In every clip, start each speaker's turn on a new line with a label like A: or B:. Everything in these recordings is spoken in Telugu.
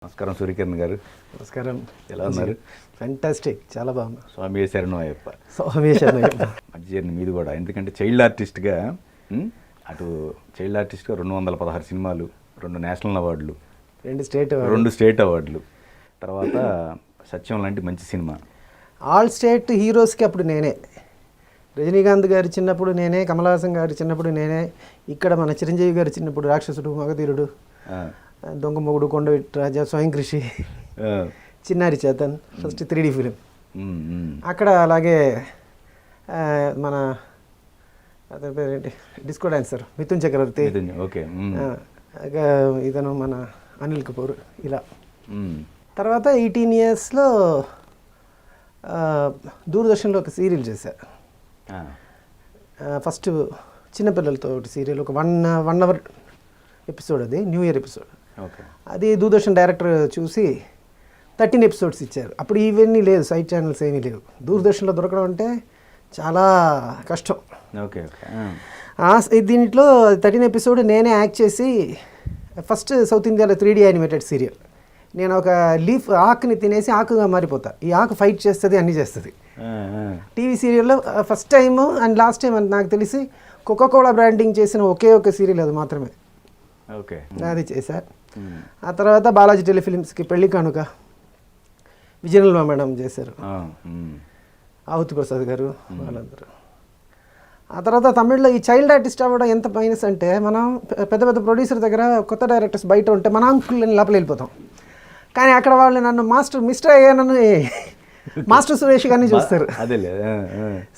A: నమస్కారం సూర్యకిరణ్ గారు.
B: నమస్కారం.
A: ఎలా ఉన్నారు?
B: ఫ్యాంటాస్టిక్, చాలా బాగున్నా.
A: స్వామి శరణం అయ్యప్ప.
B: స్వామి శరణం.
A: మంచి జర్నీ మీది కూడా. ఎందుకంటే చైల్డ్ ఆర్టిస్ట్గా అటు చైల్డ్ ఆర్టిస్ట్గా 216 సినిమాలు, 2 నేషనల్ అవార్డులు, 2 స్టేట్ అవార్డులు, తర్వాత సత్యం లాంటి మంచి సినిమా.
B: ఆల్ స్టేట్ హీరోస్కి అప్పుడు నేనే, రజనీకాంత్ గారి చిన్నప్పుడు నేనే, కమల్ హాసన్ గారి చిన్నప్పుడు నేనే, ఇక్కడ మన చిరంజీవి గారి చిన్నప్పుడు రాక్షసుడు, మగధీరుడు, దొంగ మొగుడు, కొండవీటి రాజా, స్వయం కృషి, చిన్నారి చేతన్, ఫస్ట్ 3D ఫిలిం. అక్కడ అలాగే మన అతని పేరేంటి, డిస్కో డాన్సర్ మిథున్ చక్రవర్తి, ఇతను మన అనిల్ కపూర్, ఇలా. తర్వాత 18 ఇయర్స్లో దూరదర్శన్లో ఒక సీరియల్ చేశారు. ఫస్ట్ చిన్నపిల్లలతో ఒకటి సీరియల్, ఒక 1 అవర్ ఎపిసోడ్, అది న్యూ ఇయర్ ఎపిసోడ్. అది దూరదర్శన్ డైరెక్టర్ చూసి 13 ఎపిసోడ్స్ ఇచ్చారు. అప్పుడు ఇవన్నీ లేదు, సైట్ ఛానల్స్ ఏమీ లేవు. దూరదర్శన్లో దొరకడం అంటే చాలా కష్టం. దీంట్లో 13 ఎపిసోడ్ నేనే యాక్ట్ చేసి, ఫస్ట్ సౌత్ ఇండియాలో 3D యానిమేటెడ్ సీరియల్. నేను ఒక లీఫ్ ఆకుని తినేసి ఆకుగా మారిపోతా, ఈ ఆకు ఫైట్ చేస్తుంది, అన్నీ చేస్తుంది. టీవీ సీరియల్లో first time and last time అని నాకు తెలిసి కోకోకోలా బ్రాండింగ్ చేసిన ఒకే ఒక సీరియల్ అది మాత్రమే. అది చేశారు. ఆ తర్వాత బాలాజీ టెలిఫిలిమ్స్కి పెళ్లి కానుక విజయనిల్మ మేడం చేశారు, ఆవుతి ప్రసాద్ గారు, వాళ్ళందరూ. ఆ తర్వాత తమిళ్లో ఈ చైల్డ్ ఆర్టిస్ట్ అవ్వడం ఎంత మైనస్ అంటే, మనం పెద్ద పెద్ద ప్రొడ్యూసర్ దగ్గర కొత్త డైరెక్టర్స్ బయట ఉంటే మన అంకుల్ని లోపల వెళ్ళిపోతాం. కానీ అక్కడ వాళ్ళు నన్ను మిస్టర్ అయ్యానని మాస్టర్ సురేష్ గారిని చూస్తారు.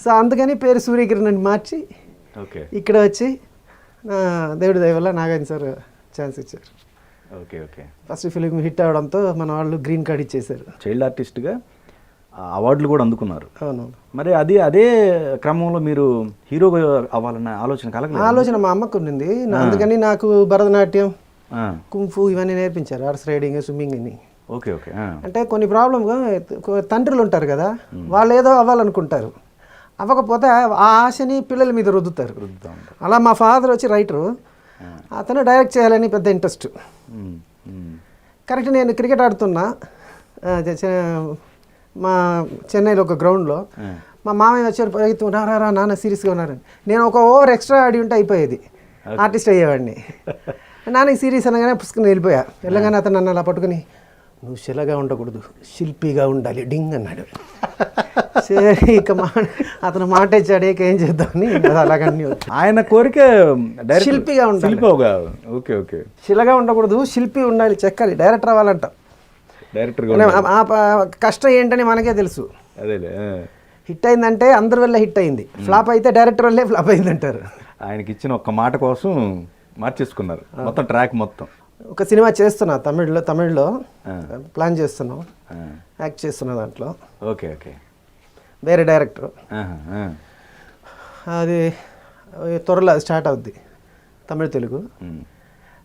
B: సో అందుకని పేరు సూర్యకిరణ్ అని మార్చి ఇక్కడ వచ్చి దేవుడి దయ వల్ల నాగార్జున సార్ ఛాన్స్ ఇచ్చారు. ఫస్ట్ ఫిలిం హిట్ అవడంతో మన వాళ్ళు గ్రీన్ కార్డ్ ఇచ్చేశారు.
A: చైల్డ్ ఆర్టిస్ట్గా అవార్డులు కూడా అందుకున్నారు.
B: అవును.
A: మరి అదే క్రమంలో మీరు హీరోగా అవ్వాలన్న ఆలోచన
B: మా అమ్మకు ఉండింది. అందుకని నాకు భరతనాట్యం, కుంఫు ఇవన్నీ నేర్పించారు, హార్స్ రైడింగ్, స్విమ్మింగ్ అని. అంటే కొన్ని ప్రాబ్లమ్, తండ్రులు ఉంటారు కదా, వాళ్ళు ఏదో అవ్వాలనుకుంటారు, అవ్వకపోతే ఆ ఆశని పిల్లల మీద రుద్దుతారు. అలా మా ఫాదర్ వచ్చి రైటరు, అతను డైరెక్ట్ చేయాలని పెద్ద ఇంట్రెస్ట్. కరెక్ట్, నేను క్రికెట్ ఆడుతున్నా మా చెన్నైలో ఒక గ్రౌండ్లో, మా మామయ్య వచ్చారు, రా నాన్న సీరియస్గా ఉన్నారని. నేను ఒక ఓవర్ ఎక్స్ట్రా ఆడి ఉంటే అయిపోయేది, ఆర్టిస్ట్ అయ్యేవాడిని. నాన్న సీరియస్ అనగానే పుస్తకం వెళ్ళిపోయా. వెళ్ళగానే అతను నన్ను అలా పట్టుకుని, నువ్వు శిలగా ఉండకూడదు, శిల్పిగా ఉండాలి డింగ్ అన్నాడు. సరే, ఇక అతను మాట ఇచ్చాడు, ఇక ఏం చేద్దామని అలాగన్నీ.
A: ఆయన కోరిక
B: శిల్పిగా ఉండాలి, శిలగా ఉండకూడదు, శిల్పి ఉండాలి, చెక్కాలి, డైరెక్టర్ అవ్వాలంట. కష్టం ఏంటని మనకే తెలుసు. హిట్ అయిందంటే అందరి వల్ల హిట్ అయింది, ఫ్లాప్ అయితే డైరెక్టర్ వల్లే ఫ్లాప్ అయిందంటారు.
A: ఆయనకి ఇచ్చిన ఒక్క మాట కోసం మార్చేసుకున్నారు మొత్తం ట్రాక్ మొత్తం.
B: ఒక సినిమా చేస్తున్నా తమిళ్లో ప్లాన్ చేస్తున్నాం, యాక్ట్ చేస్తున్నా దాంట్లో. వేరే డైరెక్టర్, అది త్వరలో స్టార్ట్ అవుద్ది, తమిళ తెలుగు.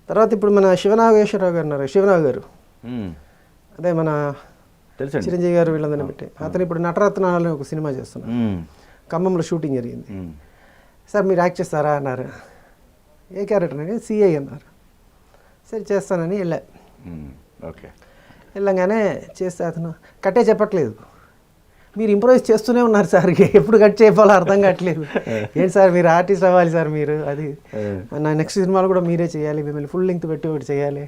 B: తర్వాత ఇప్పుడు మన శివనాగేశ్వరరావు గారు ఉన్నారు, శివనాగ్ గారు, అదే మన చిరంజీవి గారు వీళ్ళందరినీ పెట్టి, అతను ఇప్పుడు నటరత్నాలు ఒక సినిమా చేస్తున్నారు. ఖమ్మంలో షూటింగ్ జరిగింది. సార్ మీరు యాక్ట్ చేస్తారా అన్నారు. ఏ క్యారెక్టర్ అని, సిఐ అన్నారు. సరే చేస్తానని వెళ్ళా. వెళ్ళంగానే చేస్తే అతను కట్టే చెప్పట్లేదు, మీరు ఇంప్రూవైజ్ చేస్తూనే ఉన్నారు సార్, ఎప్పుడు కట్ చేయకపోవాలో అర్థం కావట్లేదు. ఏంటి సార్ మీరు ఆర్టిస్ట్ అవ్వాలి సార్, మీరు అది నా నెక్స్ట్ సినిమాలు కూడా మీరే చేయాలి, మిమ్మల్ని ఫుల్ లెంగ్త్ పెట్టి ఒకటి చేయాలి.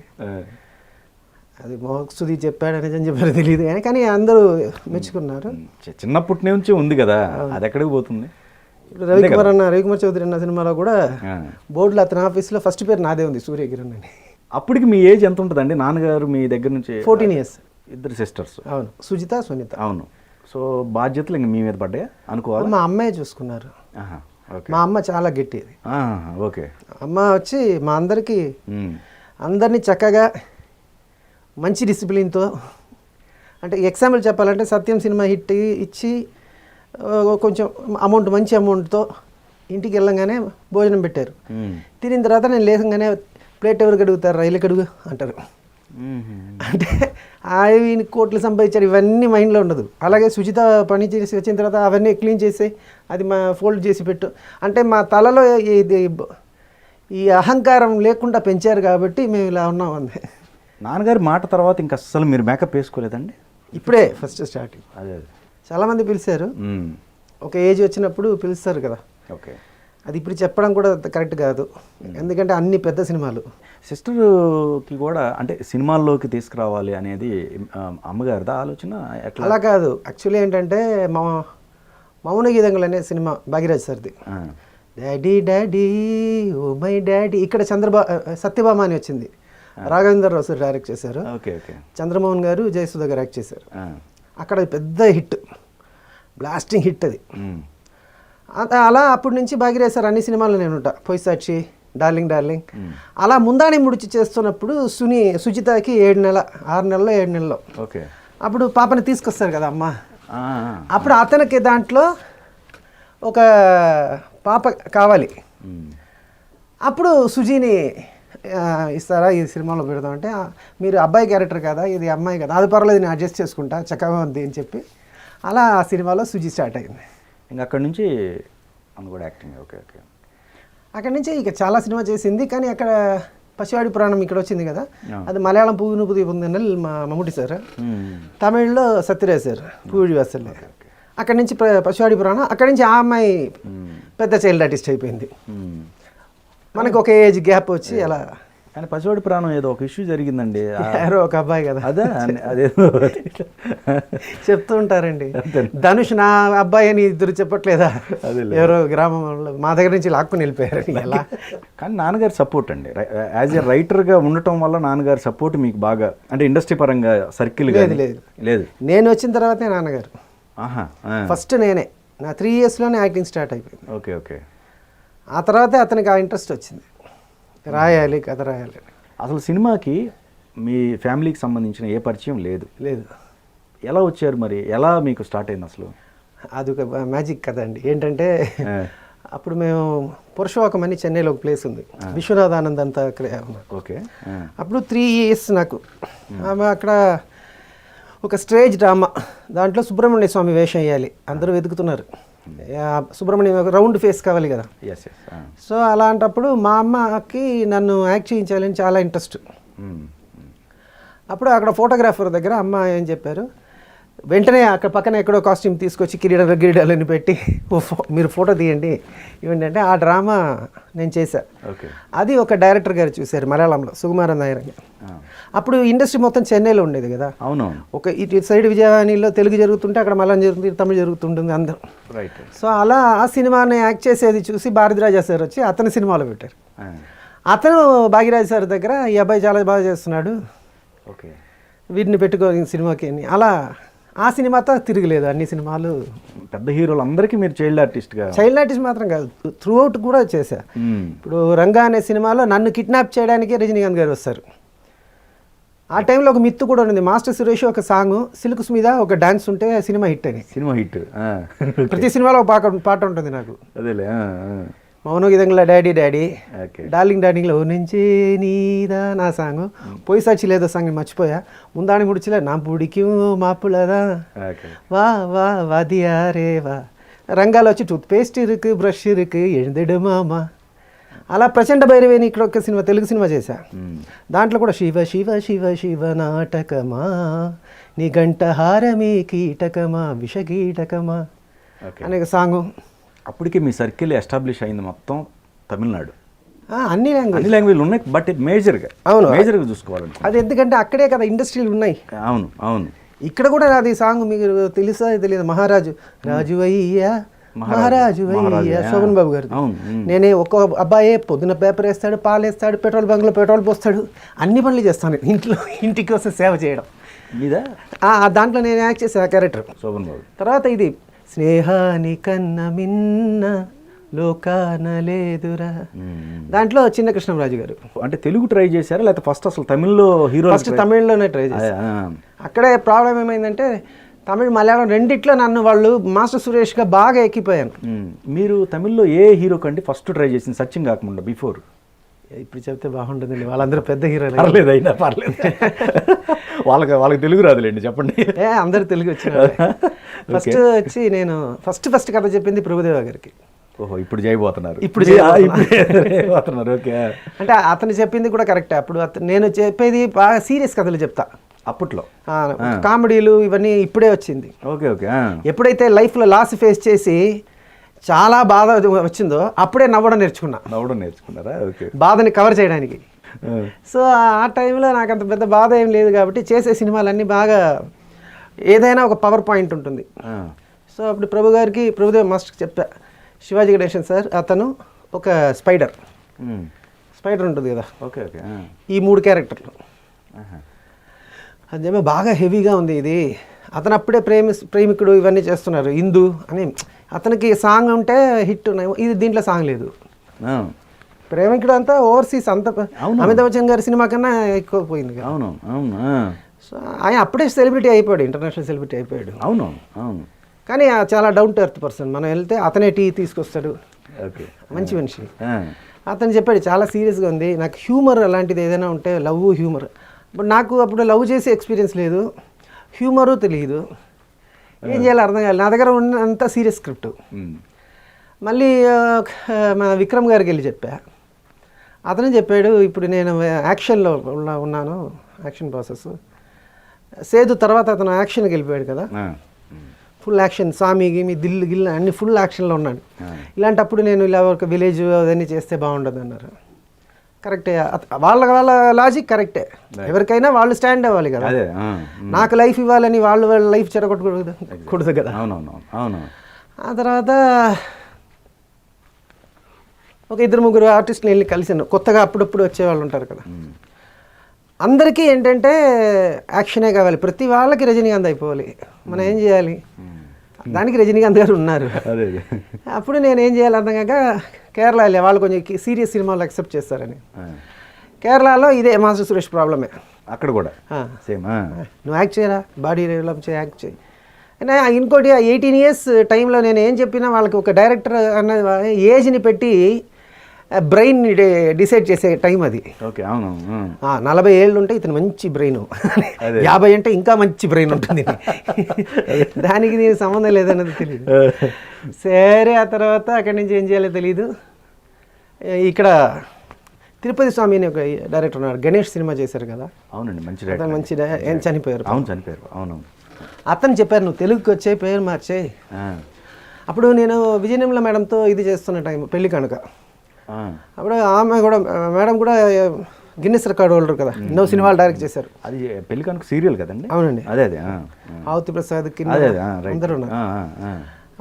B: అది మోక్సుది చెప్పాడు, నిజం చెప్పారు తెలియదు కానీ అందరూ మెచ్చుకున్నారు.
A: చిన్నప్పటి నుంచి ఉంది కదా, అది ఎక్కడికి పోతుంది.
B: ఇప్పుడు రవికుమార్ చౌదరి అన్న సినిమాలో కూడా బోర్డులో అతని ఆఫీస్లో ఫస్ట్ పేరు నాదే ఉంది, సూర్యకిరణ్ అని.
A: అప్పటికి మీ ఏజ్ ఎంత ఉంటుందండి? నాన్నగారు మీ దగ్గర నుంచి
B: 14 years.
A: ఇద్దరు సిస్టర్స్.
B: అవును, సుజిత, సునీత.
A: అవును. సో బాధ్యతలు ఇంక మీ మీద పడ్డాయా అనుకోవాలి?
B: మా అమ్మాయి చూసుకున్నారు. మా అమ్మ చాలా గట్టిది. అమ్మ వచ్చి మా అందరినీ చక్కగా మంచి డిసిప్లిన్తో, అంటే ఎగ్జాంపుల్ చెప్పాలంటే సత్యం సినిమా హిట్ ఇచ్చి కొంచెం అమౌంట్, మంచి అమౌంట్తో ఇంటికి వెళ్ళంగానే భోజనం పెట్టారు. తినిన తర్వాత నేను లేకంగానే ప్లేట్ ఎవరికి అడుగుతారు, రైలుకి అడుగు అంటారు. అంటే ఆయన కోట్లు సంపాదించారు, ఇవన్నీ మైండ్లో ఉండదు. అలాగే సుజిత పని చేసి వచ్చిన తర్వాత అవన్నీ క్లీన్ చేసి అది మా ఫోల్డ్ చేసి పెట్టు అంటే మా తలలో ఇది ఈ అహంకారం లేకుండా పెంచారు కాబట్టి మేము ఇలా ఉన్నాం అంది.
A: నాన్నగారి మాట తర్వాత ఇంకా అస్సలు మీరు మేకప్ వేసుకోలేదండి?
B: ఇప్పుడే ఫస్ట్ స్టార్టింగ్.
A: అదే
B: చాలామంది పిలిచారు, ఒక ఏజ్ వచ్చినప్పుడు పిలుస్తారు కదా.
A: ఓకే.
B: అది ఇప్పుడు చెప్పడం కూడా కరెక్ట్ కాదు, ఎందుకంటే అన్ని పెద్ద సినిమాలు.
A: సిస్టర్కి కూడా అంటే సినిమాల్లోకి తీసుకురావాలి అనేది అమ్మగారిదా ఆలోచన? ఎట్లా?
B: అలా కాదు, యాక్చువల్లీ ఏంటంటే మౌన గీతంగులు అనే సినిమా భాగీరాజ్ సార్ది. Daddy daddy oh my daddy, ఇక్కడ సత్యభామ అని వచ్చింది, రాఘవేంద్ర రావు సార్ డైరెక్ట్ చేశారు.
A: Okay okay.
B: చంద్రమోహన్ గారు జయసుధ గారు యాక్ట్ చేశారు. అక్కడ పెద్ద హిట్, బ్లాస్టింగ్ హిట్ అది. అలా అప్పటి నుంచి భాగీరాజ్ సార్ అన్ని సినిమాల్లో నేను ఉంటా, పొయ్యిసాక్షి, డార్లింగ్ డార్లింగ్. అలా ముందాని ముడిచి చేస్తున్నప్పుడు సుజితకి 6 నెలల్లో 7 నెలల్లో
A: ఓకే.
B: అప్పుడు పాపని తీసుకొస్తారు కదా అమ్మ, అప్పుడు అతనికి దాంట్లో ఒక పాప కావాలి. అప్పుడు సుజీని ఇస్తారా ఈ సినిమాలో పెడదామంటే, మీరు అబ్బాయి క్యారెక్టర్ కదా, ఇది అమ్మాయి కదా, అది పర్వాలేదు నేను అడ్జస్ట్ చేసుకుంటా, చక్కగా ఉంది అని చెప్పి అలా ఆ సినిమాలో సుజీ స్టార్ట్ అయింది.
A: ఇంకా అక్కడి నుంచి కూడా యాక్టింగ్. Okay okay.
B: అక్కడి నుంచి ఇక చాలా సినిమా చేసింది, కానీ అక్కడ పసివాడి పురాణం ఇక్కడ వచ్చింది కదా, అది మలయాళం పువ్వును పుది పొందిన మమ్ముటి సార్, తమిళ్లో సత్యరాజ్ సార్, పువ్వుడి వాసల్లే. అక్కడి నుంచి పసివాడి పురాణం, అక్కడి నుంచి ఆ అమ్మాయి పెద్ద చైల్డ్ ఆర్టిస్ట్ అయిపోయింది. మనకు ఒక ఏజ్ గ్యాప్ వచ్చి అలా.
A: కానీ పసివాడి ప్రాణం ఏదో ఒక ఇష్యూ జరిగిందండి,
B: ఎవరో ఒక అబ్బాయి కదా,
A: అదేదో
B: చెప్తూ ఉంటారండి. ధనుష్ నా అబ్బాయి అని ఇద్దరు చెప్పట్లేదా, ఎవరో గ్రామంలో మా దగ్గర నుంచి లాక్కుని వెళ్ళిపోయారు. ఎలా?
A: కానీ నాన్నగారి సపోర్ట్ అండి, యాజ్ ఎ రైటర్గా ఉండటం వల్ల నాన్నగారి సపోర్ట్ మీకు బాగా, అంటే ఇండస్ట్రీ పరంగా సర్కిల్ లేదు.
B: నేను వచ్చిన తర్వాతే నాన్నగారు. ఫస్ట్ నేనే, నా 3 yearsలోనే యాక్టింగ్ స్టార్ట్ అయిపోయింది.
A: Okay okay.
B: ఆ తర్వాతే అతనికి ఆ ఇంట్రెస్ట్ వచ్చింది, రాయాలి కథ రాయాలి.
A: అసలు సినిమాకి మీ ఫ్యామిలీకి సంబంధించిన ఏ పరిచయం లేదు? ఎలా వచ్చారు మరి, ఎలా మీకు స్టార్ట్ అయింది అసలు?
B: అది ఒక మ్యాజిక్ కథ అండి. ఏంటంటే అప్పుడు మేము పురుషవాకం అని చెన్నైలో ఒక ప్లేస్ ఉంది, విశ్వనాథానంద్ అంతా
A: ఓకే.
B: అప్పుడు 3 years నాకు అక్కడ ఒక స్టేజ్ డ్రామా, దాంట్లో సుబ్రహ్మణ్య స్వామి వేషం వేయాలి, అందరూ వెతుకుతున్నారు. సుబ్రహ్మణ్యం రౌండ్ ఫేస్ కావాలి కదా. సో అలాంటప్పుడు మా అమ్మకి నన్ను యాక్ట్ చేయించాలని చాలా ఇంట్రెస్ట్. అప్పుడు అక్కడ ఫోటోగ్రాఫర్ దగ్గర అమ్మ ఏం చెప్పారు, వెంటనే అక్కడ పక్కన ఎక్కడో కాస్ట్యూమ్ తీసుకొచ్చి గిరీడాలని పెట్టి మీరు ఫోటో తీయండి ఇవ్వండి అంటే, ఆ డ్రామా నేను చేశా. అది ఒక డైరెక్టర్ గారు చూశారు మలయాళంలో, సుకుమారన్ నాయర్ అని. అప్పుడు ఇండస్ట్రీ మొత్తం చెన్నైలో ఉండేది కదా.
A: అవును.
B: ఒక ఇటు సైడ్ విజయవాణిలో తెలుగు జరుగుతుంటే అక్కడ మలయాళం జరుగుతుంది, తమిళ జరుగుతుంటుంది అందరూ. సో అలా ఆ సినిమాని యాక్ట్ చేసేది చూసి భారతిరాజా సార్ వచ్చి అతని సినిమాలో పెట్టారు. అతను భాగ్యరాజ్ సార్ దగ్గర ఈ అబ్బాయి చాలా బాగా చేస్తున్నాడు, వీటిని పెట్టుకోని సినిమాకి అని, అలా ఆ సినిమాతో తిరగలేదు. అన్ని సినిమాలు
A: పెద్ద హీరోలు అందరికీ మీరు చైల్డ్ ఆర్టిస్ట్గా.
B: చైల్డ్ ఆర్టిస్ట్ మాత్రం కాదు, త్రూ అవుట్ కూడా చేశా. ఇప్పుడు రంగా అనే సినిమాలో నన్ను కిడ్నాప్ చేయడానికి రజనీకాంత్ గారు వస్తారు. ఆ టైంలో ఒక మిత్తు కూడా ఉంది, మాస్టర్ సురేష్ ఒక సాంగ్, సిల్క్స్ మీద ఒక డాన్స్ ఉంటే సినిమా హిట్ అని.
A: సినిమా హిట్
B: ప్రతి సినిమాలో ఒక పాట ఉంటుంది నాకు.
A: అదేలే.
B: మౌన గీతంలో డాడీ డాడీ, డార్లింగ్ డార్లింగ్లో నుంచి నీదా నా సాంగ్, పొయ్యిసాక్షి లేదో సాంగ్ మర్చిపోయా, ముందాని ముడిచిలే నా పుడికి మాపులదా వా వా వాదియారే వా, రంగాలో వచ్చి టూత్ పేస్ట్ ఇరుకు బ్రష్ ఇరుకు ఎഴുదడు మామా. అలా ప్రచండ భైరవేని ఇక్కడ ఒక సినిమా, తెలుగు సినిమా చేశా. దాంట్లో కూడా శివ శివ శివ శివ నాటకమా నీ గంట హారమే కీటకమా విషకీటకమా అనే సాంగ్.
A: అప్పటికి మీ సర్కిల్ ఎస్టాబ్లిష్ అయింది మొత్తం తమిళనాడు,
B: అన్ని
A: లాంగ్వేజ్లు ఉన్నాయి. బట్ ఇది మేజర్గా,
B: అవును
A: మేజర్గా చూసుకోవాలంటే
B: అది, ఎందుకంటే అక్కడే కదా ఇండస్ట్రీలు ఉన్నాయి.
A: అవును అవును.
B: ఇక్కడ కూడా అది సాంగ్ మీకు తెలుసా తెలియదు, మహారాజు రాజు అయ్యా మహారాజు అయ్యా, శోభన్ బాబు గారు. నేనే ఒక్క అబ్బాయే పొద్దున పేపర్ వేస్తాడు, పాలు వేస్తాడు, పెట్రోల్ బంక్లో పెట్రోల్ పోస్తాడు, అన్ని పనులు చేస్తాను ఇంట్లో, ఇంటికి వస్తే సేవ చేయడం
A: మీద.
B: దాంట్లో నేను యాక్ట్ చేసే ఆ క్యారెక్టర్
A: శోభన్ బాబు.
B: తర్వాత ఇది స్నేహాని కన్న మిన్న లోకాన లేదురా, దాంట్లో చిన్న కృష్ణరాజు గారు.
A: అంటే తెలుగు ట్రై చేశారా లేకపోతే ఫస్ట్ అసలు తమిళ్లో హీరో?
B: ఫస్ట్ తమిళ్లోనే ట్రై చేశారు. అక్కడే ప్రాబ్లం ఏమైందంటే తమిళ్ మలయాళం రెండిట్లో నన్ను వాళ్ళు మాస్టర్ సురేష్గా బాగా ఎక్కిపోయాను.
A: మీరు తమిళ్లో ఏ హీరో కంటే ఫస్ట్ ట్రై చేసింది సచిన్ కాకుండా బిఫోర్?
B: ఇప్పుడు చెప్తే బాగుంటుందండి, వాళ్ళందరూ పెద్ద హీరోలు.
A: పర్లేదు, అయినా పర్లేదు, వాళ్ళకి తెలుగు రాదులేండి, చెప్పండి.
B: అందరు తెలుగు వచ్చిన. ఫస్ట్ వచ్చి నేను ఫస్ట్ కథ చెప్పింది ప్రభుదేవ గారికి.
A: ఓహో ఇప్పుడు చేయబోతున్నారు
B: ఇప్పుడు
A: చేయబోతున్నారు ఓకే.
B: అంటే అతను చెప్పింది కూడా కరెక్టే. అప్పుడు నేను చెప్పేది బాగా సీరియస్ కథలు చెప్తా
A: అప్పట్లో.
B: కామెడీలు ఇవన్నీ ఇప్పుడే వచ్చింది.
A: Okay okay.
B: ఎప్పుడైతే లైఫ్లో లాస్ ఫేస్ చేసి చాలా బాధ వచ్చిందో అప్పుడే నవ్వడం
A: నేర్చుకున్నారా? ఓకే.
B: బాధని కవర్ చేయడానికి. సో ఆ టైంలో నాకు అంత పెద్ద బాధ ఏం లేదు కాబట్టి చేసే సినిమాలన్నీ బాగా ఏదైనా ఒక పవర్ పాయింట్ ఉంటుంది. సో అప్పుడు ప్రభుదేవ్ మాస్టర్కి చెప్పా, శివాజీ గణేశన్ సార్ అతను ఒక స్పైడర్ ఉంటుంది కదా,
A: ఓకే ఓకే,
B: ఈ 3 క్యారెక్టర్లు అదేమో బాగా హెవీగా ఉంది ఇది. అతను అప్పుడే ప్రేమికుడు ఇవన్నీ చేస్తున్నారు, హిందూ అని. అతనికి సాంగ్ ఉంటే హిట్ ఉన్నాయి, ఇది దీంట్లో సాంగ్ లేదు. ప్రేమికుడు అంతా ఓవర్సీస్ అంత అమితాబ్ బచ్చన్ గారి సినిమా కన్నా ఎక్కువ పోయింది.
A: అవును అవును.
B: సో ఆయన అప్పుడే సెలబ్రిటీ అయిపోయాడు, ఇంటర్నేషనల్ సెలబ్రిటీ అయిపోయాడు.
A: అవును అవును.
B: కానీ చాలా డౌన్ టు ఎర్త్ పర్సన్. మనం వెళ్తే అతనే టీ తీసుకొస్తాడు,
A: ఓకే,
B: మంచి మనిషి. అతను చెప్పాడు చాలా సీరియస్గా ఉంది, నాకు హ్యూమర్ అలాంటిది ఏదైనా ఉంటే లవ్ హ్యూమర్. బట్ నాకు అప్పుడు లవ్ చేసే ఎక్స్పీరియన్స్ లేదు, హ్యూమరు తెలియదు, ఏం చేయాలో అర్థం కాలేదు. నా దగ్గర ఉన్నంత సీరియస్ స్క్రిప్ట్. మళ్ళీ మన విక్రమ్ గారికి వెళ్ళి చెప్పా, అతనే చెప్పాడు ఇప్పుడు నేను యాక్షన్లో ఉన్నాను, యాక్షన్ ప్రాసెస్. సేదు తర్వాత అతను యాక్షన్కి వెళ్ళిపోయాడు కదా, ఫుల్ యాక్షన్, సామి గిమి దిల్ గిల్ అన్ని ఫుల్ యాక్షన్లో ఉన్నాడు. ఇలాంటప్పుడు నేను ఇలా ఒక విలేజ్ అవన్నీ చేస్తే బాగుండదు అన్నారు. కరెక్టే, వాళ్ళ లాజిక్ కరెక్టే. ఎవరికైనా వాళ్ళు స్టాండ్ అవ్వాలి కదా. నాకు లైఫ్ ఇవ్వాలని వాళ్ళ లైఫ్ చెడగొట్టకూడదు కదా. ఆ తర్వాత ఒక 2-3 ఆర్టిస్ట్ని వెళ్ళి కలిసాను, కొత్తగా అప్పుడప్పుడు వచ్చేవాళ్ళు ఉంటారు కదా. అందరికీ ఏంటంటే యాక్షనే కావాలి, ప్రతి వాళ్ళకి రజనీకాంత్ అయిపోవాలి. మనం ఏం చేయాలి, దానికి రజనీకాంత్ గారు ఉన్నారు. అప్పుడు నేను ఏం చేయాలి అర్థం కాక కేరళ వెళ్ళే, వాళ్ళు కొంచెం సీరియస్ సినిమాలు యాక్సెప్ట్ చేస్తారని. కేరళలో ఇదే మాస్టర్ సురేష్ ప్రాబ్లమే.
A: అక్కడ కూడా సేమ్,
B: నువ్వు యాక్ట్ చేయరా, బాడీ డెవలప్ చేయి, యాక్ట్ చేయి. ఇంకోటి 18 years టైంలో నేను ఏం చెప్పినా వాళ్ళకి ఒక డైరెక్టర్ అన్న ఏజ్ని పెట్టి బ్రెయిన్ డిసైడ్ చేసే టైం అది.
A: ఓకే, అవును.
B: 40 ఏళ్ళు ఉంటే ఇతను మంచి బ్రెయిన్, 50 అంటే ఇంకా మంచి బ్రెయిన్ ఉంటుంది. దానికి నేను సంబంధం లేదన్నది తెలియదు. సరే, ఆ తర్వాత అక్కడి నుంచి ఏం చేయాలో తెలీదు. ఇక్కడ తిరుపతి స్వామి అని ఒక డైరెక్టర్ ఉన్నారు, గణేష్ సినిమా చేశారు కదా.
A: అవునండి, మంచి
B: ఏం చనిపోయారు.
A: చనిపోయారు. అవును.
B: అతను చెప్పారు నువ్వు తెలుగుకి వచ్చే పేరు మార్చే. అప్పుడు నేను విజయనిర్మల మేడంతో ఇది చేస్తున్న టైం, పెళ్లి కనుక. అప్పుడు ఆమె కూడా, మేడం కూడా గిన్నెస్ రికార్డ్ హోల్డర్ కదా, ఎన్నో సినిమాలు డైరెక్ట్ చేశారు.
A: అది పెళ్లి కనుక సీరియల్ కదండి.
B: అవునండి,
A: అదే
B: ఆవుతి ప్రసాద్ అందరూ ఉన్నారు.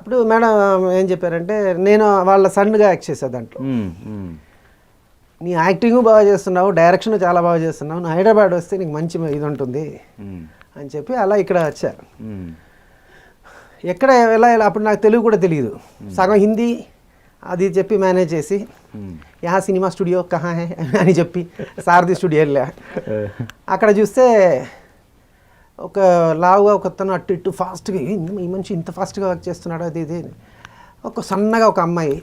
B: అప్పుడు మేడం ఏం చెప్పారంటే, నేను వాళ్ళ సన్గా యాక్ట్ చేశాను దాంట్లో. నీ యాక్టింగ్ బాగా చేస్తున్నావు, డైరెక్షన్ చాలా బాగా చేస్తున్నావు, నువ్వు హైదరాబాద్ వస్తే నీకు మంచి ఇది ఉంటుంది అని చెప్పి అలా ఇక్కడ వచ్చా. ఎక్కడ ఎలా అప్పుడు నాకు తెలుగు కూడా తెలియదు, సగం హిందీ అది చెప్పి మేనేజ్ చేసి యా సినిమా స్టూడియో కహా హే అని చెప్పి సారథి స్టూడియో వెళ్ళా. అక్కడ చూస్తే ఒక లావుగా ఒకతను అటు ఇటు ఫాస్ట్గా, ఈ మనిషి ఇంత ఫాస్ట్గా వర్క్ చేస్తున్నాడు అది ఇది. ఒక సన్నగా ఒక అమ్మాయి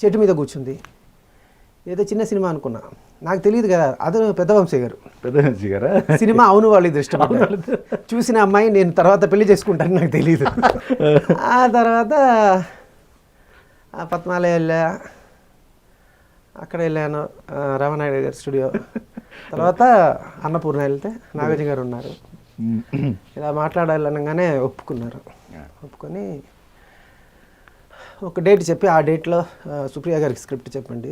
B: చెట్టు మీద కూర్చుంది. ఏదో చిన్న సినిమా అనుకున్నా, నాకు తెలియదు కదా అది పెద్ద వంశీ గారు. సినిమా అవును వాళ్ళు ఇది ఇష్టం చూసిన అమ్మాయి, నేను తర్వాత పెళ్లి చేసుకుంటాను నాకు తెలియదు. ఆ తర్వాత పద్మాలయ వెళ్ళా, అక్కడ వెళ్ళాను రామనాయుడు గారి స్టూడియో. తర్వాత అన్నపూర్ణ వెళ్తే నాగార్జున గారు ఉన్నారు. ఇలా మాట్లాడాలనగానే ఒప్పుకున్నారు. ఒప్పుకొని ఒక డేట్ చెప్పి, ఆ డేట్లో సుప్రియ గారికి స్క్రిప్ట్ చెప్పండి.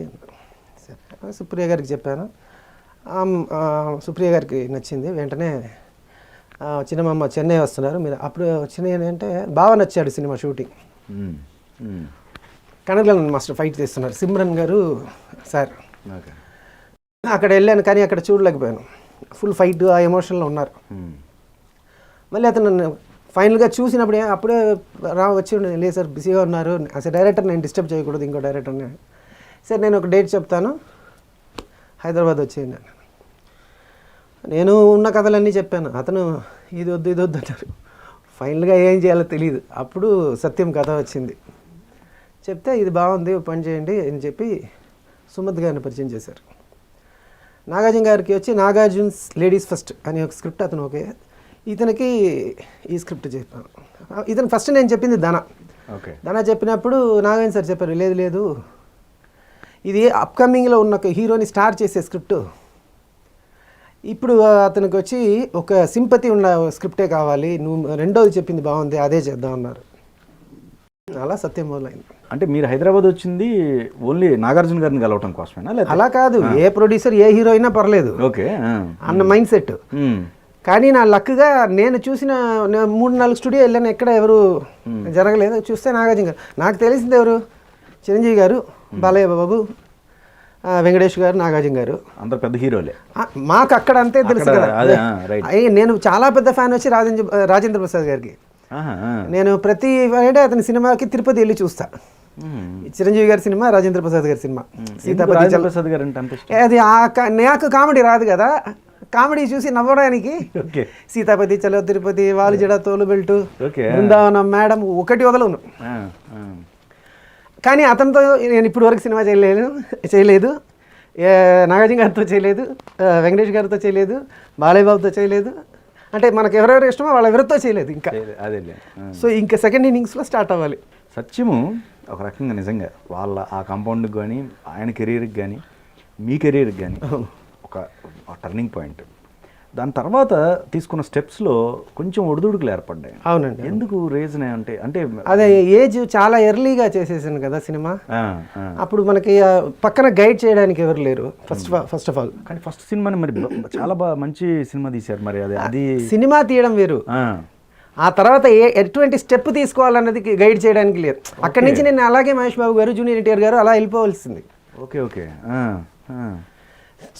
B: సుప్రియ గారికి చెప్పాను. సుప్రియ గారికి నచ్చింది. వెంటనే చిన్నమ్మ చెన్నై వస్తున్నారు మీరు, అప్పుడు చెన్నై అంటే బాగా నచ్చాడు సినిమా షూటింగ్. కనగలన్ మాస్టర్ ఫైట్ చేస్తున్నారు, సిమ్రన్ గారు సార్. అక్కడ వెళ్ళాను కానీ అక్కడ చూడలేకపోయాను, ఫుల్ ఫైట్ ఆ ఎమోషన్లో ఉన్నారు. మళ్ళీ అతను ఫైనల్గా చూసినప్పుడు అప్పుడే వచ్చి లేదు సార్ బిజీగా ఉన్నారు, అసలు డైరెక్టర్ నేను డిస్టర్బ్ చేయకూడదు, ఇంకో డైరెక్టర్ని. సరే నేను ఒక డేట్ చెప్తాను, హైదరాబాద్ వచ్చేయండి. నేను ఉన్న కథలన్నీ చెప్పాను, అతను ఇది వద్దు ఇది వద్దు అన్నారు. ఫైనల్గా ఏం చేయాలో తెలియదు. అప్పుడు సత్యం కథ వచ్చింది, చెప్తే ఇది బాగుంది పని చేయండి అని చెప్పి సుమత్ గారిని పరిచయం చేశారు. నాగార్జున గారికి వచ్చి నాగార్జున్స్ లేడీస్ ఫస్ట్ అని ఒక స్క్రిప్ట్, అతను ఓకే. ఇతనికి ఈ స్క్రిప్ట్ చెప్పాను. ఇతను ఫస్ట్ నేను చెప్పింది ధన,
A: ఓకే.
B: దానా చెప్పినప్పుడు నాగేంద్ర సార్ చెప్పారు, లేదు లేదు ఇది అప్కమింగ్లో ఉన్న ఒక హీరోని స్టార్ చేసే స్క్రిప్ట్, ఇప్పుడు అతనికి వచ్చి ఒక సింపతి ఉన్న స్క్రిప్టే కావాలి, నువ్వు రెండోది చెప్పింది బాగుంది అదే చేద్దాం అన్నారు. అలా సత్యం మొదలైంది.
A: అంటే మీరు హైదరాబాద్ వచ్చింది ఓన్లీ నాగార్జున గారిని కలవటం కోసమేనా? లేదా
B: అలా కాదు, ఏ ప్రొడ్యూసర్ ఏ హీరో అయినా పర్లేదు
A: ఓకే
B: అన్న మైండ్ సెట్. కానీ నా లక్గా నేను చూసిన 3-4 స్టూడియో వెళ్ళాను, ఎక్కడ ఎవరు జరగలేదు. చూస్తే నాగార్జున గారు, నాకు తెలిసింది ఎవరు, చిరంజీవి గారు, బాలయ్య బాబు, వెంకటేష్ గారు, నాగార్జున గారు,
A: అందరు పెద్ద హీరోలే.
B: మాకు అక్కడ అంతే తెలుసు కదా. నేను చాలా పెద్ద ఫ్యాన్ వచ్చి రాజేంద్ర ప్రసాద్ గారికి. నేను ప్రతి ఫ్రైడే అతని సినిమాకి తిరుపతి వెళ్ళి చూస్తా. చిరంజీవి గారి సినిమా, రాజేంద్ర ప్రసాద్ గారి సినిమా సీతాపతి
A: ప్రసాద్ గారు అంటే
B: అది నాకు కామెడీ రాదు కదా, కామెడీ చూసి నవ్వడానికి సీతాపతి, చలో తిరుపతి, వాలిజడ, తోలు బెల్టు, బృందావనం, మేడం ఒకటి వదలను. కానీ అతనితో నేను ఇప్పుడు వరకు సినిమా చేయలేదు, నాగార్జున గారితో చేయలేదు, వెంకటేష్ గారితో చేయలేదు, బాలయ్య బాబుతో చేయలేదు. అంటే మనకు ఎవరెవరు ఇష్టమో వాళ్ళ ఎవరితో చేయలేదు ఇంకా.
A: అదే
B: సో ఇంకా సెకండ్ ఇన్నింగ్స్లో స్టార్ట్ అవ్వాలి.
A: సత్యము ఒక రకంగా నిజంగా వాళ్ళ ఆ కాంపౌండ్కి కానీ ఆయన కెరీర్కి కానీ మీ కెరీర్కి కానీ ఒక టర్నింగ్ పాయింట్. దాని తర్వాత తీసుకున్న స్టెప్స్లో కొంచెం ఒడిదుడుకులు ఏర్పడ్డాయి.
B: అవునండి.
A: ఎందుకు రీజన్ అంటే
B: అదే ఏజ్ చాలా ఎర్లీగా చేసేసాను కదా సినిమా. అప్పుడు మనకి పక్కన గైడ్ చేయడానికి ఎవరు లేరు ఫస్ట్ ఆఫ్ ఆల్.
A: కానీ ఫస్ట్ సినిమాని మరి చాలా బాగా మంచి సినిమా తీశారు. మరి అది
B: సినిమా తీయడం వేరు, ఆ తర్వాత ఎటువంటి స్టెప్ తీసుకోవాలన్నది గైడ్ చేయడానికి లేదు. అక్కడి నుంచి నేను అలాగే మహేష్ బాబు గారు, జూనియర్ ఎన్టీఆర్ గారు అలా వెళ్ళిపోవలసింది.
A: ఓకే.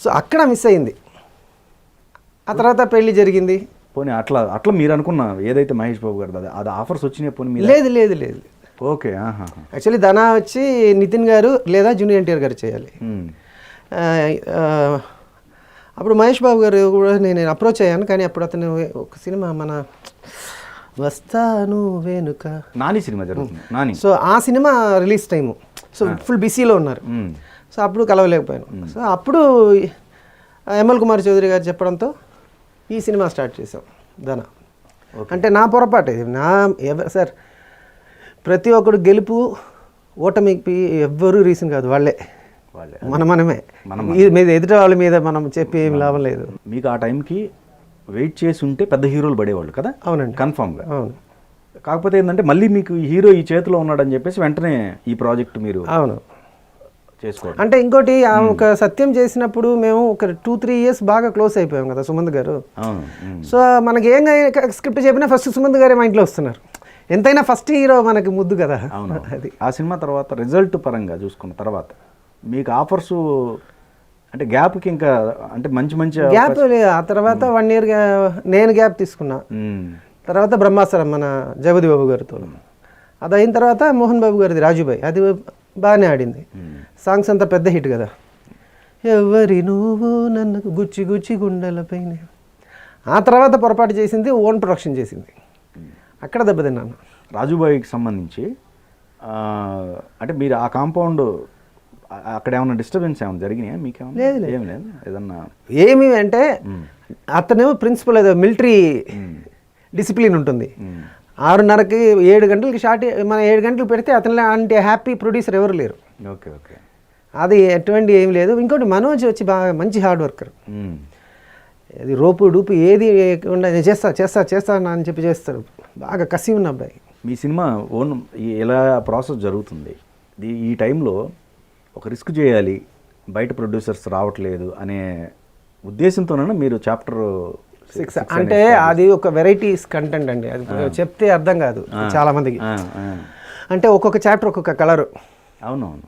B: సో అక్కడ మిస్ అయింది. ఆ తర్వాత పెళ్లి జరిగింది.
A: పోనీ అట్లా మీరు అనుకున్న ఏదైతే మహేష్ బాబు గారు అది ఆఫర్స్ వచ్చినాయి పోనీ?
B: లేదు.
A: ఓకే.
B: యాక్చువల్లీ ధనా వచ్చి నితిన్ గారు లేదా జూనియర్ ఎన్టీఆర్ గారు చేయాలి. అప్పుడు మహేష్ బాబు గారు కూడా నేను అప్రోచ్ అయ్యాను. కానీ అప్పుడు అతను ఒక సినిమా మన వస్తాను వెనుక
A: నాని సినిమా జరుగుతుంది, నాని.
B: సో ఆ cinema release time, so full బిజీలో ఉన్నారు. సో అప్పుడు కలవలేకపోయాను. సో అప్పుడు ఎమ్ఎల్ కుమార్ చౌదరి గారు చెప్పడంతో ఈ సినిమా స్టార్ట్ చేసాం ధన. అంటే నా పొరపాటు ఇది. సార్ ప్రతి ఒక్కడు గెలుపు ఓటమికి ఎవ్వరూ రీజన్ కాదు, వాళ్ళే మనమే మీద ఎదుటి వాళ్ళ మీద మనం చెప్పి ఏం లాభం లేదు.
A: మీకు ఆ టైంకి వెయిట్ చేసి ఉంటే పెద్ద హీరోలు పడేవాళ్ళు కదా?
B: అవునండి,
A: కన్ఫామ్గా.
B: అవును.
A: కాకపోతే ఏంటంటే మళ్ళీ మీకు హీరో ఈ చేతిలో ఉన్నాడని చెప్పేసి వెంటనే ఈ ప్రాజెక్ట్ మీరు
B: అవును
A: చేసుకోండి.
B: అంటే ఇంకోటి ఒక సత్యం చేసినప్పుడు మేము ఒక 2-3 years బాగా క్లోజ్ అయిపోయాం కదా సుమంత్ గారు. సో మనకి ఏం స్క్రిప్ట్ చెప్పినా ఫస్ట్ సుమంత్ గారే మా ఇంట్లో వస్తున్నారు. ఎంతైనా ఫస్ట్ హీరో మనకి ముద్దు కదా.
A: అది ఆ సినిమా తర్వాత రిజల్ట్ పరంగా చూసుకున్న తర్వాత మీకు ఆఫర్స్ అంటే గ్యాప్కి ఇంకా అంటే మంచి
B: గ్యాప్ ఆ తర్వాత 1 year నేను గ్యాప్ తీసుకున్నా. తర్వాత బ్రహ్మాస్త్రం మన జగపతి బాబు గారితో, అది అయిన తర్వాత మోహన్ బాబు గారిది రాజుబాయ్, అది బాగానే ఆడింది. సాంగ్స్ అంతా పెద్ద హిట్ కదా. ఎవరి నువ్వు నన్ను గుచ్చి గుచ్చి గుండెలపైన. ఆ తర్వాత పొరపాటు చేసింది ఓన్ ప్రొడక్షన్ చేసింది, అక్కడ దెబ్బతిన్నాను.
A: రాజుబాయికి సంబంధించి అంటే మీరు ఆ కాంపౌండ్ అక్కడ ఏమైనా డిస్టర్బెన్స్ ఏమైనా జరిగినాయా మీకేమైనా?
B: లేదు.
A: ఏమి లేదు. ఏదన్నా
B: ఏమి అంటే అతను ప్రిన్సిపల్ ఏదో మిలిటరీ డిసిప్లిన్ ఉంటుంది. 6:30కి 7 గంటలకి షార్ట్, మన 7 గంటలు పెడితే అతను అంటే హ్యాపీ ప్రొడ్యూసర్ ఎవరు లేరు.
A: ఓకే.
B: అది ఎటువంటి ఏం లేదు. ఇంకోటి మనోజ్ వచ్చి బాగా మంచి హార్డ్ వర్కర్. అది రోపు డూపు ఏది నేను చేస్తా అని చెప్పి చేస్తాడు. బాగా కసి ఉన్న అబ్బాయి.
A: మీ సినిమా ఓన్ ఎలా ప్రాసెస్ జరుగుతుంది? ఈ టైంలో ఒక రిస్క్ చేయాలి, బయట ప్రొడ్యూసర్స్ రావట్లేదు అనే ఉద్దేశంతోనే మీరు చాప్టర్
B: 6 అంటే అది ఒక వెరైటీస్ కంటెంట్ అండి. అది చెప్తే అర్థం కాదు చాలా మందికి. అంటే ఒక్కొక్క చాప్టర్ ఒక్కొక్క కలరు.
A: అవునవును.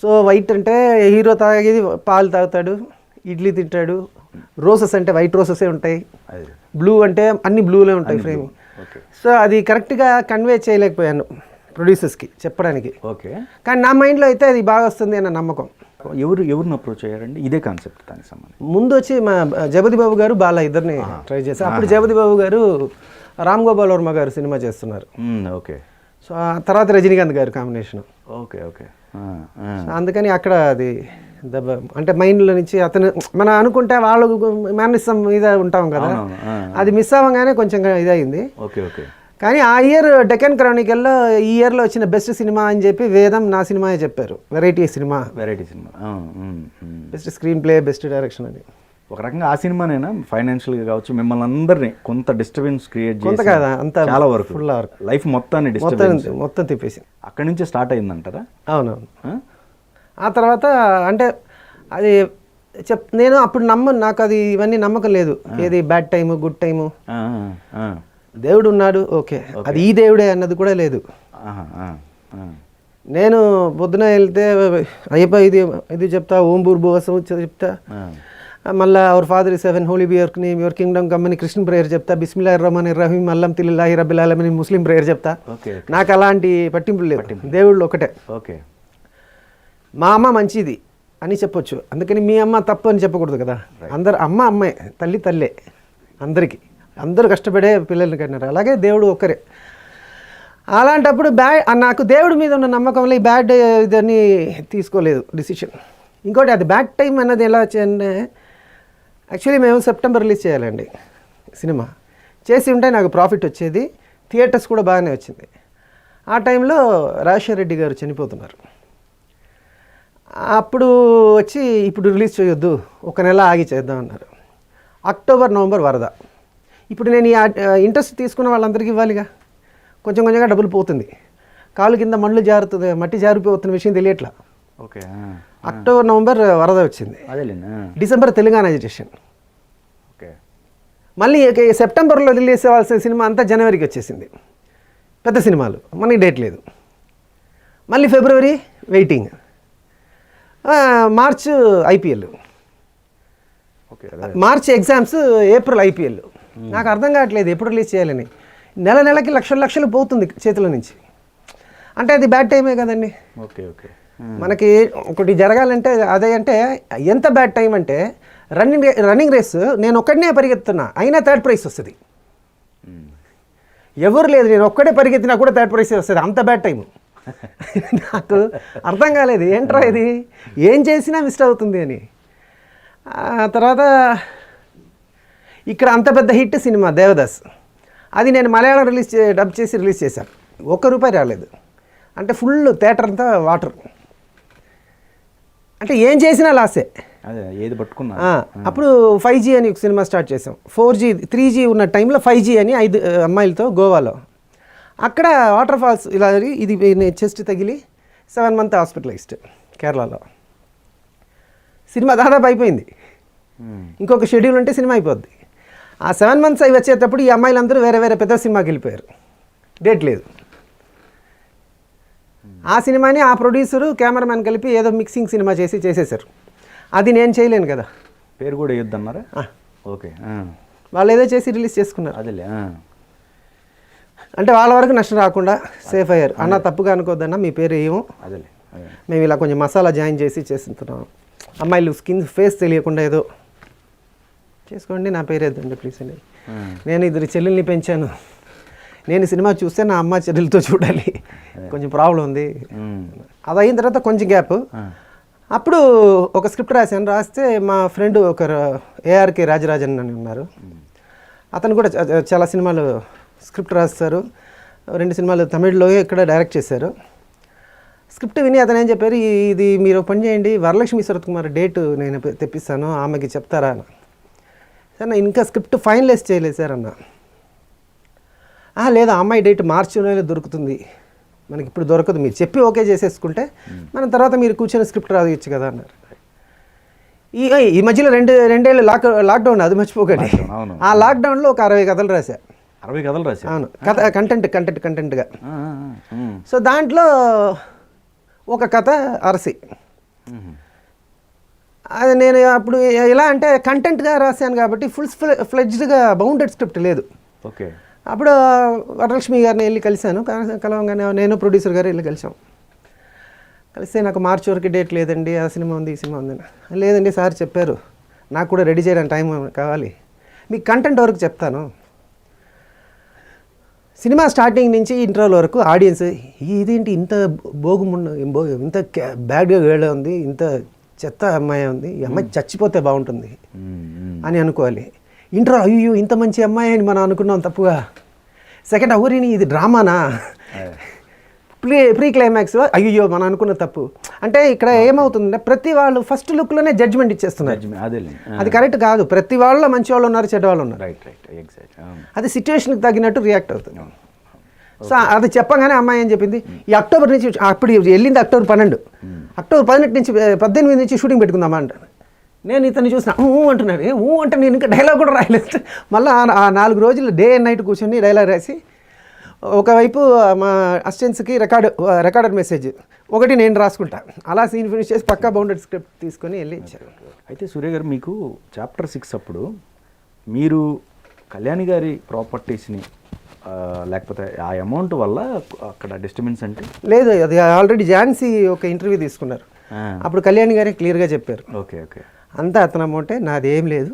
B: సో వైట్ అంటే హీరో తాగేది పాలు తాగుతాడు, ఇడ్లీ తింటాడు. రోసెస్ అంటే వైట్ రోసెసే ఉంటాయి. బ్లూ అంటే అన్ని బ్లూలే ఉంటాయి ఫ్రేమ్. సో అది కరెక్ట్గా కన్వే చేయలేకపోయాను ప్రొడ్యూసర్స్కి చెప్పడానికి.
A: ఓకే.
B: కానీ నా మైండ్లో అయితే అది బాగా వస్తుంది అన్న నమ్మకం.
A: ఎవరిని అప్రోచ్ అయ్యారండి ఇదే కాన్సెప్ట్ దానికి సంబంధించి?
B: ముందు వచ్చి మా జగపతి బాబు గారు, బాలా ఇద్దరిని ట్రై చేశారు. అప్పుడు జగపతి బాబు గారు రామ్ గోపాల్ వర్మ గారు సినిమా చేస్తున్నారు.
A: ఓకే.
B: సో ఆ తర్వాత రజనీకాంత్ గారు కాంబినేషన్.
A: ఓకే.
B: అందుకని అక్కడ అది దెబ్బ అంటే మైండ్లో నుంచి అతను మనం అనుకుంటే వాళ్ళు మేనరిజం మీద ఉంటాం కదా, అది మిస్ అవ్వగానే కొంచెం ఇదయింది.
A: ఓకే.
B: కానీ ఆ ఇయర్ డెక్కన్ క్రానికల్లో ఈ ఇయర్లో వచ్చిన బెస్ట్ సినిమా అని చెప్పి వేదం నా సినిమాయే చెప్పారు. Variety cinema best screen play best direction అని.
A: ఒక రకంగా ఆ సినిమానైనా ఫైనాన్షియల్గా కావచ్చు మిమ్మల్ని అందరినీ కొంత డిస్టర్బెన్స్ క్రియేట్
B: కొంత కదా అంత
A: చాలా వరకు
B: ఫుల్
A: లైఫ్ మొత్తాన్ని
B: మొత్తం తిప్పేసి
A: అక్కడి నుంచే స్టార్ట్ అయిందంటారా?
B: అవునవును. ఆ తర్వాత అంటే అది నేను అప్పుడు నాకు అది ఇవన్నీ నమ్మకం లేదు. ఏది బ్యాడ్ టైము గుడ్ టైము దేవుడు ఉన్నాడు ఓకే, అది ఈ దేవుడే అన్నది కూడా లేదు. నేను పొద్దున వెళ్తే అయ్యప్ప ఇది చెప్తా, ఓం భూర్భువస్సు చెప్తా, మళ్ళీ our father is heaven holy be your kingdom కమ్మని కృష్ణ ప్రేయర్ చెప్తా, బిస్మిల్లాహిర్ రహమానిర్ రహీం అల్లం తిల్లాహి రబ్బిల్ ఆలమీన్ ముస్లిం ప్రేయర్ చెప్తా. నాకు అలాంటి పట్టింపులు లేవు, దేవుళ్ళు ఒకటే.
A: ఓకే,
B: మా అమ్మ మంచిది అని చెప్పొచ్చు, అందుకని మీ అమ్మ తప్పు అని చెప్పకూడదు కదా. అందరు అమ్మాయి తల్లి తల్లే అందరికీ, అందరూ కష్టపడే పిల్లల్ని కన్నారు. అలాగే దేవుడు ఒక్కరే. అలాంటప్పుడు నాకు దేవుడి మీద ఉన్న నమ్మకంలో ఈ బ్యాడ్ ఇదని తీసుకోలేదు డిసిషన్. ఇంకోటి అది బ్యాడ్ టైం అన్నది ఎలా వచ్చాయంటే యాక్చువల్లీ మేము సెప్టెంబర్ రిలీజ్ చేయాలండి సినిమా. చేసి ఉంటే నాకు ప్రాఫిట్ వచ్చేది, థియేటర్స్ కూడా బాగానే వచ్చింది. ఆ టైంలో రాజశేఖర రెడ్డి గారు చనిపోతున్నారు. అప్పుడు వచ్చి ఇప్పుడు రిలీజ్ చేయొద్దు, ఒక నెల ఆగి చేద్దాం అన్నారు. అక్టోబర్ నవంబర్ వరద. ఇప్పుడు నేను ఈ ఇంట్రెస్ట్ తీసుకున్న వాళ్ళందరికీ ఇవ్వాలిగా, కొంచెం కొంచెంగా డబ్బులు పోతుంది. కాలు కింద మళ్ళు జారుతుంది, మట్టి జారిపోతున్న విషయం తెలియట్లా.
A: ఓకే,
B: అక్టోబర్ నవంబర్ వరద వచ్చింది, డిసెంబర్ తెలంగాణ ఎడ్యుకేషన్.
A: ఓకే,
B: మళ్ళీ సెప్టెంబర్లో రిలీజ్ అవ్వాల్సిన సినిమా అంతా జనవరికి వచ్చేసింది. పెద్ద సినిమాలు మనకి డేట్ లేదు. మళ్ళీ ఫిబ్రవరి waiting, March IPL, March exams, April IPL. నాకు అర్థం కావట్లేదు ఎప్పుడు రిలీజ్ చేయాలని. నెలకి లక్షలు పోతుంది చేతుల నుంచి. అంటే అది బ్యాడ్ టైమే కదండి.
A: ఓకే ఓకే,
B: మనకి ఒకటి జరగాలంటే అదే అంటే ఎంత బ్యాడ్ టైం అంటే రన్నింగ్ రేస్ నేను ఒక్కడనే పరిగెత్తున్నా అయినా థర్డ్ ప్రైజ్ వస్తుంది. ఎవరు లేదు, నేను ఒక్కడే పరిగెత్తినా కూడా థర్డ్ ప్రైజ్ వస్తుంది. అంత బ్యాడ్ టైము. నాకు అర్థం కాలేదు ఏంట్రా ఇది, ఏం చేసినా మిస్ అవుతుంది అని. తర్వాత ఇక్కడ అంత పెద్ద హిట్ సినిమా దేవదాస్, అది నేను మలయాళం డబ్ చేసి రిలీజ్ చేశాను. ₹1 రాలేదు. అంటే ఫుల్ థియేటర్ అంతా వాటర్. అంటే ఏం చేసినా లాసే.
A: ఏది పట్టుకున్నా.
B: అప్పుడు 5G అని ఒక సినిమా స్టార్ట్ చేసాం. 4G 3G ఉన్న టైంలో 5G అని 5 అమ్మాయిలతో గోవాలో. అక్కడ వాటర్ ఫాల్స్ ఇలా ఇది చెస్ట్ తగిలి 7 months హాస్పిటలైజ్డ్ కేరళలో. సినిమా దాదాపు అయిపోయింది, ఇంకొక షెడ్యూల్ ఉంటే సినిమా అయిపోద్ది. ఆ 7 months అవి వచ్చేటప్పుడు ఈ అమ్మాయిలందరూ వేరే వేరే పెద్ద సినిమాకి వెళ్ళిపోయారు, డేట్ లేదు. ఆ సినిమాని ఆ ప్రొడ్యూసరు కెమెరామ్యాన్ కలిపి ఏదో మిక్సింగ్ సినిమా చేసేసారు. అది నేను చేయలేను కదా.
A: పేరు కూడా వేయొద్దన్నారా? ఓకే,
B: వాళ్ళు ఏదో చేసి రిలీజ్ చేసుకున్నారు.
A: అదేలే,
B: అంటే వాళ్ళ వరకు నష్టం రాకుండా సేఫ్ అయ్యారు. అన్న తప్పుగా అనుకోద్దన్న, మీ పేరు ఏమో,
A: అదేలే
B: మేము ఇలా కొంచెం మసాలా జాయిన్ చేసి చేస్తున్నాం. అమ్మాయిలు స్కిన్ ఫేస్ తెలియకుండా ఏదో చేసుకోండి, నా పేరు ఏదండి ప్లీజ్ అండి. నేను 2 చెల్లెల్ని పెంచాను, నేను సినిమా చూస్తే నా అమ్మ చెల్లెలతో చూడాలి, కొంచెం ప్రాబ్లం ఉంది. అది అయిన తర్వాత కొంచెం గ్యాప్. అప్పుడు ఒక స్క్రిప్ట్ రాస్తే మా ఫ్రెండ్ ఒకరు ARK రాజరాజన్ అని ఉన్నారు. అతను కూడా చాలా సినిమాలు స్క్రిప్ట్ రాస్తారు. 2 సినిమాలు తమిళ్లో ఇక్కడ డైరెక్ట్ చేశారు. స్క్రిప్ట్ విని అతను ఏం చెప్పారు, ఇది మీరు పని చేయండి, వరలక్ష్మి శరత్ కుమార్ డేట్ నేను తెప్పిస్తాను, ఆమెకి చెప్తారా అన్న. సార్ నేను ఇంకా స్క్రిప్ట్ ఫైనలైజ్ చేయలేదు సార్ అన్న. లేదా అమ్మాయి డేట్ మార్చిలోనే దొరుకుతుంది, మనకి ఇప్పుడు దొరకదు, మీరు చెప్పి ఓకే చేసేసుకుంటే మనం తర్వాత మీరు కూర్చొని స్క్రిప్ట్ రాయొచ్చు కదా అన్నారు. ఈ మధ్యలో 2 ఏళ్ళు లాక్డౌన్, అది మర్చిపోకండి. ఆ లాక్డౌన్లో ఒక 60 కథలు రాశా.
A: 60 కథలు రాశా?
B: అవును, కంటెంట్గా. సో దాంట్లో ఒక కథ అరసి. అది నేను అప్పుడు ఎలా అంటే కంటెంట్గా రాశాను కాబట్టి ఫుల్ ఫ్లెడ్జ్డ్గా బౌండెడ్ స్క్రిప్ట్ లేదు.
A: ఓకే.
B: అప్పుడు వరలక్ష్మి గారిని వెళ్ళి కలిశాను. కలవంగానే నేను ప్రొడ్యూసర్ గారు వెళ్ళి కలిసాం. కలిస్తే నాకు మార్చి వరకు డేట్ లేదండి, ఆ సినిమా ఉంది ఈ సినిమా ఉందని. లేదండి సార్ చెప్పారు, నాకు కూడా రెడీ చేయడానికి టైం కావాలి, మీకు కంటెంట్ వరకు చెప్తాను. సినిమా స్టార్టింగ్ నుంచి ఇంటర్వల్ వరకు ఆడియన్స్ ఇదేంటి ఇంత ఇంత బ్యాడ్గా గేళ ఉంది, ఇంత చెత్త అమ్మాయి ఉంది, ఈ అమ్మాయి చచ్చిపోతే బాగుంటుంది అని అనుకోవాలి. ఇంటర్వల్ అయ్యో ఇంత మంచి అమ్మాయి అని మనం అనుకున్నాం తప్పుగా. సెకండ్ ఊరిని ఇది డ్రామానా, ప్రీ క్లైమాక్స్ అయ్యో మనం అనుకున్న తప్పు. అంటే ఇక్కడ ఏమవుతుందంటే ప్రతి వాళ్ళు ఫస్ట్ లుక్లోనే జడ్జ్మెంట్ ఇచ్చేస్తున్నారు. అది కరెక్ట్ కాదు. ప్రతి వాళ్ళ మంచి వాళ్ళు ఉన్నారు, చెడ్డ వాళ్ళు ఉన్నారు. అది సిచ్యువేషన్కి తగ్గినట్టు రియాక్ట్ అవుతుంది. సో అది చెప్పగానే అమ్మాయి ఏం చెప్పింది, ఈ అక్టోబర్ నుంచి, అప్పుడు వెళ్ళింది అక్టోబర్ 12, అక్టోబర్ 18 నుంచి 18 నుంచి షూటింగ్ పెట్టుకుందామా అంటారు. నేను ఇతను చూసిన అంటున్నాడు. అంటే నేను ఇంకా డైలాగ్ కూడా రాయలేదు. మళ్ళీ ఆ 4 రోజులు డే అండ్ నైట్ కూర్చొని డైలాగ్ రాసి, ఒకవైపు మా అసిస్టెంట్స్కి రికార్డర్ మెసేజ్ ఒకటి నేను రాసుకుంటా. అలా సీన్ ఫినిష్ చేసి పక్కా బౌండెడ్ స్క్రిప్ట్ తీసుకొని వెళ్ళి ఇచ్చారు.
A: అయితే సూర్య గారు, మీకు చాప్టర్ 6 అప్పుడు మీరు కళ్యాణి గారి ప్రాపర్టీస్ని లేకపోతే ఆ అమౌంట్ వల్ల అక్కడ డిస్టర్బెన్స్ అంటే
B: లేదు, అది ఆల్రెడీ ఝాన్సీ ఒక ఇంటర్వ్యూ తీసుకున్నారు. అప్పుడు కళ్యాణి గారే క్లియర్గా చెప్పారు.
A: ఓకే ఓకే,
B: అంతా అతని అమౌంటే, నాది ఏం లేదు.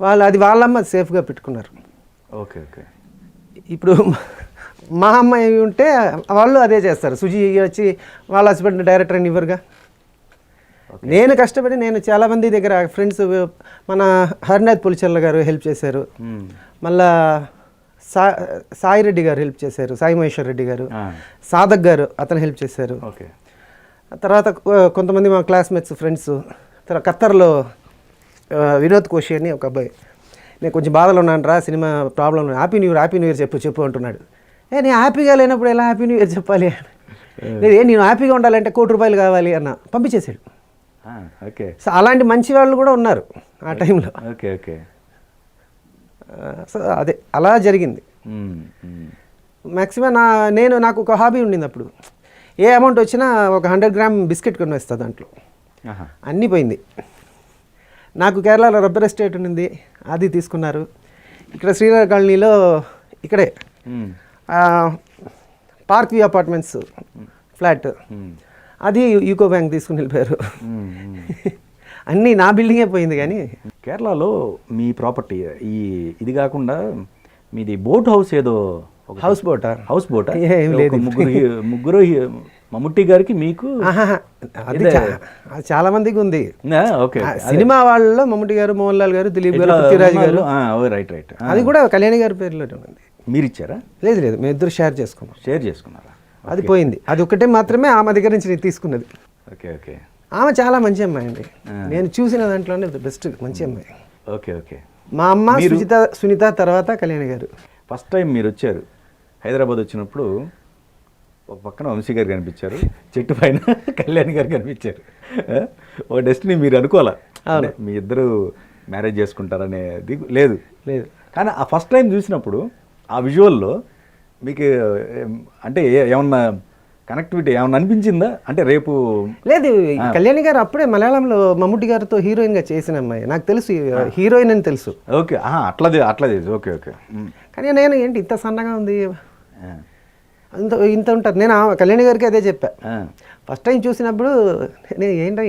B: వాళ్ళు అది వాళ్ళమ్మ సేఫ్గా పెట్టుకున్నారు.
A: Okay okay.
B: ఇప్పుడు మా అమ్మాయి ఉంటే వాళ్ళు అదే చేస్తారు. సుజీ వచ్చి వాళ్ళ హస్బెండ్ డైరెక్టర్ అని ఇవ్వరుగా. నేను కష్టపడి నేను చాలామంది దగ్గర ఫ్రెండ్స్, మన హరినాథ్ పులిచెల్ల గారు హెల్ప్ చేశారు, మళ్ళా సాయి రెడ్డి గారు హెల్ప్ చేశారు, సాయి మహేశ్వర్ రెడ్డి గారు, సాధక్ గారు అతను హెల్ప్ చేశారు.
A: ఓకే.
B: తర్వాత కొంతమంది మా క్లాస్మేట్స్ ఫ్రెండ్స్, తర్వాత ఖత్తర్లో వినోద్ కోషి అని ఒక అబ్బాయి, నేను కొంచెం బాధలో ఉన్నాను రా, cinema problem, happy new year చెప్పు అంటున్నాడు. నేను హ్యాపీగా లేనప్పుడు ఎలా హ్యాపీ న్యూ ఇయర్ చెప్పాలి? లేదు, నేను హ్యాపీగా ఉండాలంటే ₹1 కోటి కావాలి అన్న, పంపించేశాడు.
A: ఓకే. సో
B: అలాంటి మంచి వాళ్ళు కూడా ఉన్నారు ఆ టైంలో.
A: Okay okay.
B: సో అదే అలా జరిగింది. మ్యాక్సిమం నాకు ఒక హాబీ ఉండింది అప్పుడు. ఏ అమౌంట్ వచ్చినా ఒక 100 గ్రామ్ బిస్కెట్ కొని వస్తుంది దాంట్లో. అన్నీ పోయింది. నాకు కేరళలో రబ్బర్ ఎస్టేట్ ఉండింది, అది తీసుకున్నారు. ఇక్కడ శ్రీనగర్ కాలనీలో ఇక్కడే పార్క్ వ్యూ అపార్ట్మెంట్స్ ఫ్లాట్, అది యూకో బ్యాంక్ తీసుకుని వెళ్ళిపోయారు. అన్నీ నా బిల్డింగే పోయింది. కానీ
A: కేరళలో మీ ప్రాపర్టీ ఇది కాకుండా మీది బోట్ హౌస్ ఏదో,
B: హౌస్ బోటా
A: ఏం లేదు, ముగ్గురు మమ్ముట్టి గారికి మీకు
B: అది చాలా మందికి ఉంది.
A: ఓకే.
B: సినిమా వాళ్ళలో మమ్ముట్టి గారు, మోహన్ లాల్ గారు, దిలీప్ గారు, పృథ్వీరాజ్ గారు.
A: Right right.
B: అది కూడా కళ్యాణి గారి పేరులో ఉంది.
A: మీరు ఇచ్చారా?
B: లేదు, మేము ఇద్దరు షేర్ చేసుకున్నారా? అది పోయింది. అది ఒకటే మాత్రమే ఆమె దగ్గర నుంచి నేను తీసుకున్నది.
A: Okay okay.
B: ఆమె చాలా మంచి అమ్మాయి అండి. నేను చూసిన దాంట్లోనే బెస్ట్, మంచి అమ్మాయి.
A: Okay okay.
B: మా అమ్మ సునీత, తర్వాత కళ్యాణి గారు.
A: ఫస్ట్ టైం మీరు వచ్చారు హైదరాబాద్, వచ్చినప్పుడు ఒక పక్కన వంశీ గారు కనిపించారు, చెట్టు పైన కళ్యాణి గారు కనిపించారు. ఓ డెస్టినీ మీరు అనుకోవాలా, మీ ఇద్దరు మ్యారేజ్ చేసుకుంటారనేది లేదు. కానీ ఆ ఫస్ట్ టైం చూసినప్పుడు ఆ విజువల్లో మీకు అంటే ఏమన్నా కనెక్టివిటీ ఏమన్నా అనిపించిందా? అంటే రేపు
B: లేదు, కళ్యాణి గారు అప్పుడే మలయాళంలో మమ్ముట్టి గారితో హీరోయిన్గా చేసిన అమ్మాయి. నాకు తెలుసు, హీరోయిన్ అని తెలుసు.
A: ఓకే, అట్లాదే. Okay okay.
B: కానీ నేను ఏంటి ఇంత సన్నగా ఉంది, ఇంత ఉంటారు. నేను కళ్యాణి గారికి అదే చెప్పా ఫస్ట్ టైం చూసినప్పుడు. నేను ఏంటో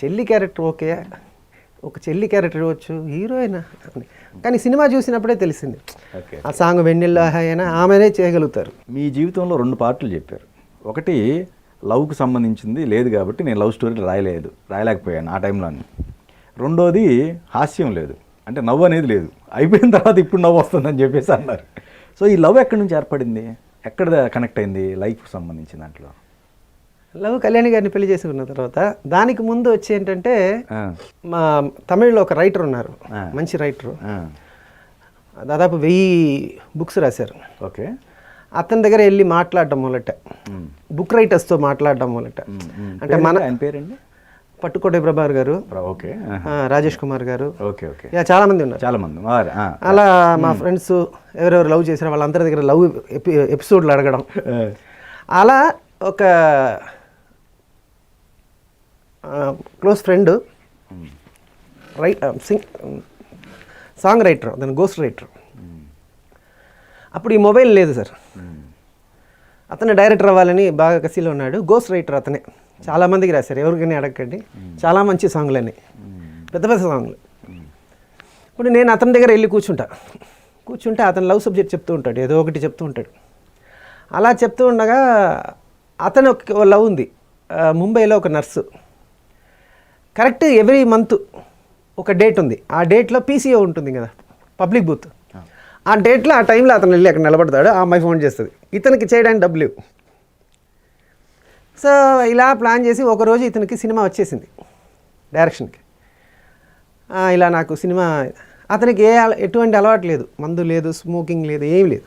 B: చెల్లి క్యారెక్టర్, ఓకే ఒక చెల్లి క్యారెక్టర్ ఇవ్వచ్చు, హీరోయిన్. కానీ సినిమా చూసినప్పుడే తెలిసింది ఆ సాంగ్ వెన్నెల్లో అయినా ఆమెనే చేయగలుగుతారు.
A: మీ జీవితంలో 2 పార్ట్లు చెప్పారు. ఒకటి లవ్కు సంబంధించింది లేదు కాబట్టి నేను లవ్ స్టోరీ రాయలేకపోయాను ఆ టైంలో. రెండోది హాస్యం లేదు, అంటే నవ్వు అనేది లేదు, అయిపోయిన తర్వాత ఇప్పుడు నవ్వు వస్తుందని చెప్పేసి అన్నారు. సో ఈ లవ్ ఎక్కడి నుంచి ఏర్పడింది, ఎక్కడ కనెక్ట్ అయింది లైఫ్కి సంబంధించిన దాంట్లో?
B: లవ్ కళ్యాణి గారిని పెళ్లి చేసుకున్న తర్వాత. దానికి ముందు వచ్చి ఏంటంటే, మా తమిళ్లో ఒక రైటర్ ఉన్నారు, మంచి రైటరు, దాదాపు 1000 బుక్స్ రాశారు.
A: ఓకే.
B: అతని దగ్గర వెళ్ళి మాట్లాడడం మొదట, బుక్ రైటర్స్తో మాట్లాడడం మొదట. అంటే
A: ఆయన పేరండి
B: పట్టుకోట ప్రభాకర్ గారు,
A: ఓకే,
B: రాజేష్ కుమార్ గారు,
A: ఓకే ఓకే,
B: చాలా మంది ఉన్నారు. అలా మా ఫ్రెండ్స్ ఎవరెవరు లవ్ చేశారో వాళ్ళందరి దగ్గర లవ్ ఎపిసోడ్లు అడగడం. అలా ఒక క్లోజ్ ఫ్రెండ్ సాంగ్ రైటర్, దాని గోస్ట్ రైటర్. అప్పుడు ఈ మొబైల్ లేదు సార్. అతను డైరెక్టర్ అవ్వాలని బాగా కసిలో ఉన్నాడు. గోస్ట్ రైటర్ అతనే, చాలామందికి రాశారు, ఎవరికైనా అడగండి. చాలా మంచి సాంగ్లన్నీ, పెద్ద పెద్ద సాంగ్లు. ఇప్పుడు నేను అతని దగ్గర వెళ్ళి కూర్చుంటే అతను లవ్ సబ్జెక్ట్ చెప్తూ ఉంటాడు, ఏదో ఒకటి చెప్తూ ఉంటాడు. అలా చెప్తూ ఉండగా అతను ఒక లవ్ ఉంది, ముంబైలో ఒక నర్సు. కరెక్ట్ ఎవ్రీ మంత్ ఒక డేట్ ఉంది. ఆ డేట్లో పీసీఓ ఉంటుంది కదా, పబ్లిక్ బూత్. ఆ డేట్లో ఆ టైంలో అతను వెళ్ళి అక్కడ నిలబడతాడు, ఆ అమ్మాయి ఫోన్ చేస్తుంది, ఇతనికి చేయడానికి డబ్బులు లేవు. సో ఇలా ప్లాన్ చేసి ఒకరోజు ఇతనికి సినిమా వచ్చేసింది డైరెక్షన్కి. ఇలా నాకు సినిమా, అతనికి ఎటువంటి అలవాటు లేదు, మందు లేదు, స్మోకింగ్ లేదు, ఏం లేదు.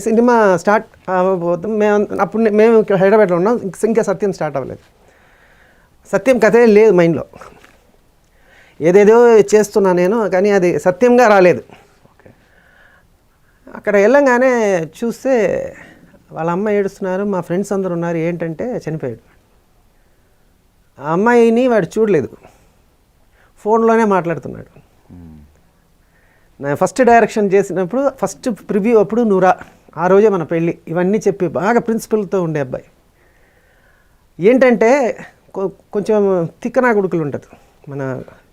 B: సినిమా స్టార్ట్ మేము ఇక్కడ హైదరాబాద్లో ఉన్నాం, ఇంకా సత్యం స్టార్ట్ అవ్వలేదు. సత్యం కథే లేదు మైండ్లో, ఏదేదో చేస్తున్నా నేను, కానీ అది సత్యంగా రాలేదు. అక్కడ వెళ్ళంగానే చూస్తే వాళ్ళ అమ్మ ఏడుస్తున్నారు, మా ఫ్రెండ్స్ అందరూ ఉన్నారు. ఏంటంటే చనిపోయాడు. ఆ అమ్మాయిని వాడు చూడలేదు, ఫోన్లోనే మాట్లాడుతున్నాడు. నా ఫస్ట్ డైరెక్షన్ చేసినప్పుడు ఫస్ట్ ప్రివ్యూ అప్పుడు నువ్వు ఆ రోజే మన పెళ్ళి, ఇవన్నీ చెప్పి బాగా ప్రిన్సిపల్తో ఉండే అబ్బాయి. ఏంటంటే కొంచెం తిక్కనా కొడుకులు ఉంటుంది మన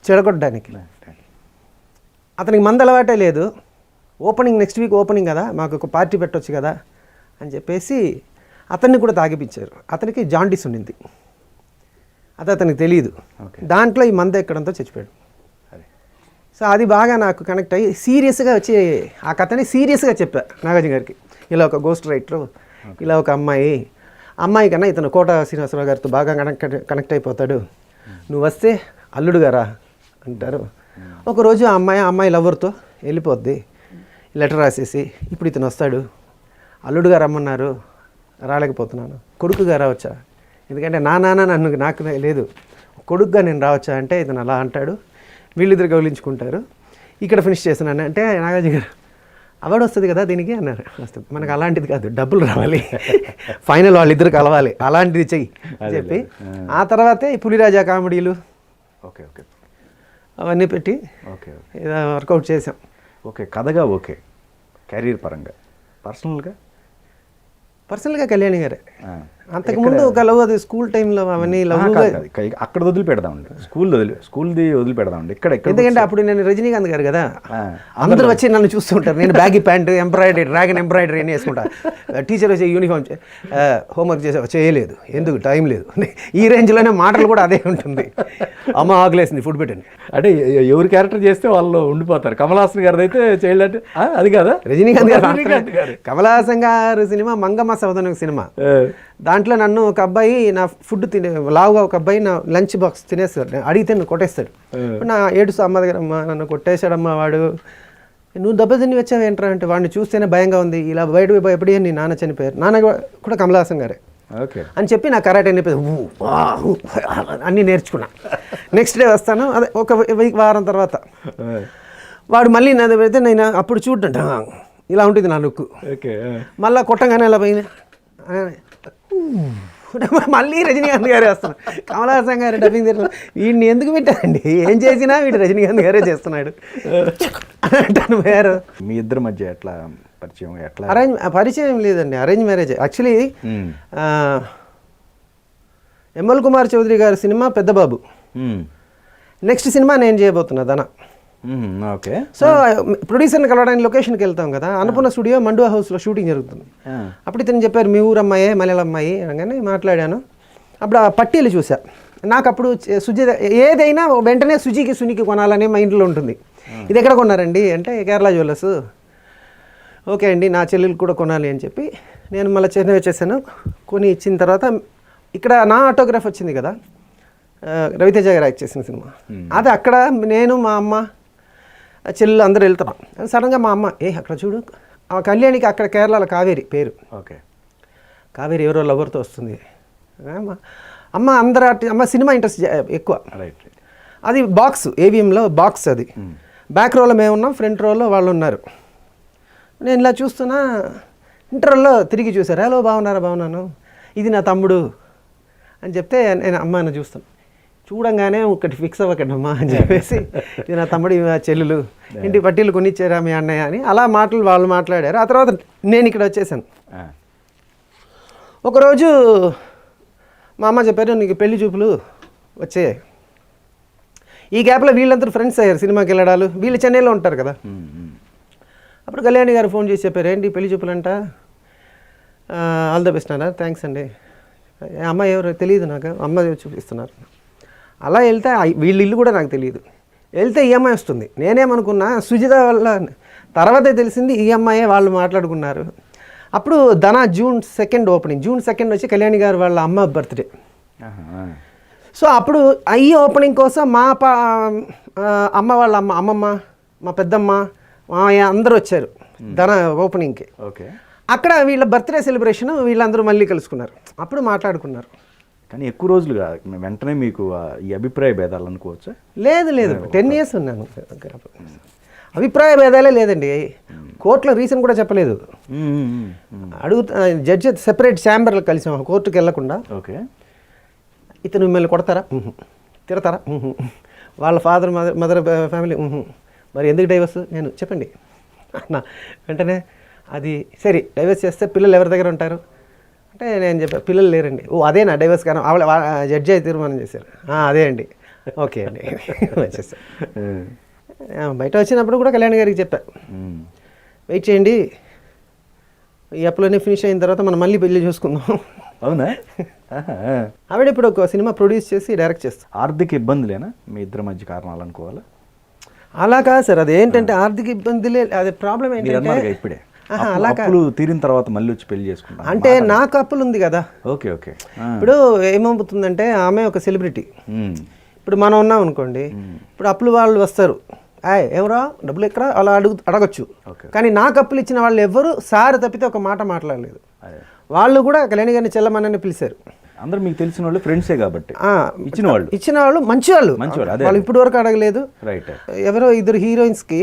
B: చెడగొట్టడానికి. అతనికి మందు అలవాటే లేదు. ఓపెనింగ్ నెక్స్ట్ వీక్ ఓపెనింగ్ కదా, మాకు ఒక పార్టీ పెట్టవచ్చు కదా అని చెప్పేసి అతన్ని కూడా తాగిపించారు. అతనికి జాండీస్ ఉండింది, అది అతనికి తెలియదు. దాంట్లో ఈ మందు ఎక్కడంతో చచ్చిపోయాడు. సో అది బాగా నాకు కనెక్ట్ అయ్యి సీరియస్గా వచ్చి ఆ కథని సీరియస్గా చెప్పా నాగార్జున గారికి. ఇలా ఒక గోస్ట్ రైటరు, ఇలా ఒక అమ్మాయి కన్నా ఇతను కోట శ్రీనివాసరావు గారితో బాగా కనెక్ట్ అయిపోతాడు, నువ్వు వస్తే అల్లుడు గారా అంటారు. ఒకరోజు ఆ అమ్మాయి లవర్తో వెళ్ళిపోద్ది, లెటర్ రాసేసి, ఇప్పుడు ఇతను వస్తాడు, అల్లుడుగా రమ్మన్నారు, రాలేకపోతున్నాను, కొడుకుగా రావచ్చా, ఎందుకంటే నాకు లేదు, కొడుకుగా నేను రావచ్చా అంటే ఇతను అలా అంటాడు. వీళ్ళిద్దరు గౌలించుకుంటారు. ఇక్కడ ఫినిష్ చేస్తున్నాను అంటే నాగార్జున గారు అవార్డు వస్తుంది కదా దీనికి అన్నారు. వస్తుంది, మనకు అలాంటిది కాదు, డబ్బులు రావాలి, ఫైనల్ వాళ్ళిద్దరు కలవాలి, అలాంటిది చెయ్యి చెప్పి ఆ తర్వాతే ఈ పులిరాజా కామెడీలు అవన్నీ పెట్టి వర్కౌట్ చేసాం.
A: ఓకే, కథగా ఓకే, కెరీర్ పరంగా పర్సనల్గా
B: కళ్యాణి గారే. అంతకుముందు ఒక లవ్, అది స్కూల్ టైంలో అవన్నీ లవ్
A: అక్కడ వదిలిపెడదామండి, స్కూల్ది వదిలిపెడదామండి ఇక్కడ.
B: ఎందుకంటే అప్పుడు నేను రజనీకాంత్ గారు కదా, అందరూ వచ్చి నన్ను చూస్తుంటారు, నేను baggy pant embroidery dragon embroidery అని వేసుకుంటా. టీచర్ వచ్చి యూనిఫామ్ హోంవర్క్ చేయలేదు, ఎందుకు టైం లేదు, ఈ రేంజ్లోనే మాటలు కూడా అదే ఉంటుంది. అమ్మ ఆకలేసింది ఫుడ్ పెట్టండి
A: అంటే ఎవరు క్యారెక్టర్ చేస్తే వాళ్ళు ఉండిపోతారు. కమల్ హాసన్ గారిది అయితే చైల్డ్ అంటే అది కాదా,
B: రజనీకాంత్ గారు. కమల్ హాసన్ గారు సినిమా మంగమ్మ సవదన సినిమా, దాంట్లో నన్ను ఒక అబ్బాయి నా ఫుడ్ లావుగా ఒక అబ్బాయి నా లంచ్ బాక్స్ తినేస్తాడు, అడిగితే నన్ను కొట్టేస్తాడు. నా ఏడుస్తూ అమ్మ దగ్గర, అమ్మ నన్ను కొట్టేశాడమ్మా వాడు, నువ్వు దెబ్బ తిని వచ్చావు ఏంట్రా అంటే, వాడిని చూస్తేనే భయంగా ఉంది, ఇలా బయట భయపడి నీ నాన్న చనిపోయారు, నాన్న కూడా కమల్ హాసన్ గారే అని చెప్పి నా కరాటే అన్నీ నేర్చుకున్నా. నెక్స్ట్ డే వస్తాను, అదే ఒక వారం తర్వాత వాడు మళ్ళీ నా దగ్గర పెడితే నేను అప్పుడు చూడంట ఇలా ఉంటుంది నా లుక్. మళ్ళీ కొట్టంగానే అలా పోయినా మళ్ళీ రజనీకాంత్ గారే వస్తున్నాడు. కమల్ హాసన్ గారు డబ్బింగ్ తీరు, వీడిని ఎందుకు పెట్టారండి, ఏం చేసినా వీడు రజనీకాంత్ గారే చేస్తున్నాడు అంటాను. వేరు
A: మీ ఇద్దరి మధ్య ఎట్లా పరిచయం?
B: పరిచయం లేదండి, arrange marriage. Actually ML Kumar Chowdary గారి సినిమా పెద్దబాబు, నెక్స్ట్ సినిమా నేను చేయబోతున్నా ధన.
A: ఓకే.
B: సో ప్రొడ్యూసర్ని కలవడానికి లొకేషన్కి వెళ్తాం కదా, అన్నపూర్ణ స్టూడియో మండువా హౌస్లో షూటింగ్ జరుగుతుంది. అప్పుడు ఇతను చెప్పారు మీ ఊరు అమ్మాయే, మలయాళం అమ్మాయి అనగానే మాట్లాడాను. అప్పుడు ఆ పట్టీలు చూసా, నాకు అప్పుడు సుజి ఏదైనా వెంటనే సునికి కొనాలనే మైండ్లో ఉంటుంది. ఇది ఎక్కడ కొన్నారండి అంటే కేరళ జ్యువెలర్స్. ఓకే అండి, నా చెల్లెలు కూడా కొనాలి అని చెప్పి నేను మళ్ళీ చెన్నై వచ్చేసాను. కొని ఇచ్చిన తర్వాత ఇక్కడ నా ఆటోగ్రాఫ్ వచ్చింది కదా, రవితేజ గారు యాక్ట్ చేసిన సినిమా, అది అక్కడ నేను మా అమ్మ చెల్లెలు అందరూ వెళ్తున్నాం. సడన్గా మా అమ్మ అక్కడ చూడు, ఆ కళ్యాణికి అక్కడ కేరళలో కావేరి పేరు,
A: ఓకే,
B: కావేరి ఎవరో లవర్తో వస్తుంది. అమ్మ అందరూ అమ్మ సినిమా ఇంట్రెస్ట్ ఎక్కువ. అది బాక్స్, ఏవిఎంలో బాక్స్, అది బ్యాక్ రోలో మేము ఉన్నాం, ఫ్రంట్ రోలో వాళ్ళు ఉన్నారు. నేను ఇలా చూస్తున్నా, ఇంటర్వెల్లో తిరిగి చూసారు, హలో బాగున్నాను, ఇది నా తమ్ముడు అని చెప్తే నేను అమ్మాయిని చూస్తాను, చూడంగానే ఒకటి ఫిక్స్ అవ్వకండి అమ్మా అని చెప్పేసి, ఇది నా తమ్ముడు, ఇవి చెల్లెలు, ఇంటి పట్టీలు కొనిచ్చారా మీ అన్నయ్య అని అలా వాళ్ళు మాట్లాడారు. ఆ తర్వాత నేను ఇక్కడ వచ్చేసాను. ఒకరోజు మా అమ్మ చెప్పారు నీకు పెళ్లి చూపులు వచ్చాయి. ఈ గ్యాప్లో వీళ్ళందరూ ఫ్రెండ్స్ అయ్యారు, సినిమాకి వెళ్ళడాలు, వీళ్ళు చెన్నైలో ఉంటారు కదా. అప్పుడు కళ్యాణి గారు ఫోన్ చేసి చెప్పారు ఏంటి పెళ్లి చూపులంట, ఆల్ ద బెస్ట్ అన్నా, థ్యాంక్స్ అండి. అమ్మాయి ఎవరు తెలియదు నాకు, అమ్మ చూపిస్తున్నారు. అలా వెళ్తే వీళ్ళ ఇల్లు కూడా నాకు తెలియదు. వెళ్తే ఈఎంఐ వస్తుంది. నేనేమనుకున్నా సుజిత వల్ల తర్వాతే తెలిసింది ఈఎంఐయే వాళ్ళు మాట్లాడుకున్నారు. అప్పుడు ధన June 2 ఓపెనింగ్. June 2 వచ్చి కళ్యాణి గారు వాళ్ళ అమ్మ బర్త్డే. సో అప్పుడు ఈ ఓపెనింగ్ కోసం మా అమ్మ వాళ్ళ అమ్మమ్మ, మా పెద్దమ్మ, మామయ్య అందరూ వచ్చారు ధన ఓపెనింగ్కి.
A: ఓకే.
B: అక్కడ వీళ్ళ బర్త్డే సెలబ్రేషన్ వీళ్ళందరూ మళ్ళీ కలుసుకున్నారు. అప్పుడు మాట్లాడుకున్నారు.
A: కానీ ఎక్కువ రోజులు కాదు, వెంటనే మీకు ఈ అభిప్రాయ భేదాలు అనుకోవచ్చా?
B: లేదు 10 years ఉన్నాను. అభిప్రాయ భేదాలే లేదండి. కోర్టులో రీజన్ కూడా చెప్పలేదు. జడ్జి సెపరేట్ ఛాంబర్లో కలిసాం, కోర్టుకి వెళ్ళకుండా.
A: ఓకే.
B: ఇతను మిమ్మల్ని కొడతారా, తిడతారా, వాళ్ళ ఫాదర్ మదర్ ఫ్యామిలీ, మరి ఎందుకు డైవర్స్, నేను చెప్పండి అన్న. వెంటనే అది సరే డైవర్స్ చేస్తే పిల్లలు ఎవరి దగ్గర ఉంటారు అంటే నేను చెప్పాను పిల్లలు లేరండి. ఓ అదేనా డైవర్స్ కానీ జడ్జి అయితే తీర్మానం చేశారు. అదే అండి. ఓకే అండి వచ్చేసారు. బయట వచ్చినప్పుడు కూడా కళ్యాణ్ గారికి చెప్పా, వెయిట్ చేయండి, ఈ అప్పులోనే ఫినిష్ అయిన తర్వాత మనం మళ్ళీ పెళ్లి చూసుకుందాం.
A: అవునా?
B: ఆవిడ ఇప్పుడు ఒక సినిమా ప్రొడ్యూస్ చేసి డైరెక్ట్ చేస్తాం.
A: ఆర్థిక ఇబ్బందులేనా మీ ఇద్దరి మధ్య కారణాలు అనుకోవాలా?
B: అలా కాదు సార్, అది ఏంటంటే ఆర్థిక ఇబ్బందులే, అదే ప్రాబ్లం ఏంటంటే
A: ఇప్పుడే
B: అలా
A: అప్పులు తీరిన తర్వాత మళ్ళీ వచ్చి పెళ్లి చేసుకుంటాం
B: అంటే నాకు అప్పులు ఉంది కదా.
A: Okay okay.
B: ఇప్పుడు ఏమవుతుందంటే ఆమె ఒక సెలబ్రిటీ, ఇప్పుడు మనం ఉన్నాం అనుకోండి, ఇప్పుడు అప్పులు వాళ్ళు వస్తారు, ఎవరా డబ్బులు ఎక్కడా అలా అడగచ్చు. కానీ నాకు అప్పులు ఇచ్చిన వాళ్ళు ఎవరు సార్ తప్పితే ఒక మాట మాట్లాడలేదు. వాళ్ళు కూడా కళ్యాణి గారిని చెల్లమని పిలిచారు.
A: అందరూ మీకు తెలిసిన వాళ్ళు ఫ్రెండ్సే కాబట్టి ఇచ్చిన వాళ్ళు
B: మంచి వాళ్ళు వాళ్ళు ఇప్పటి వరకు అడగలేదు.
A: రైట్.
B: ఎవరో 2 హీరోయిన్స్కి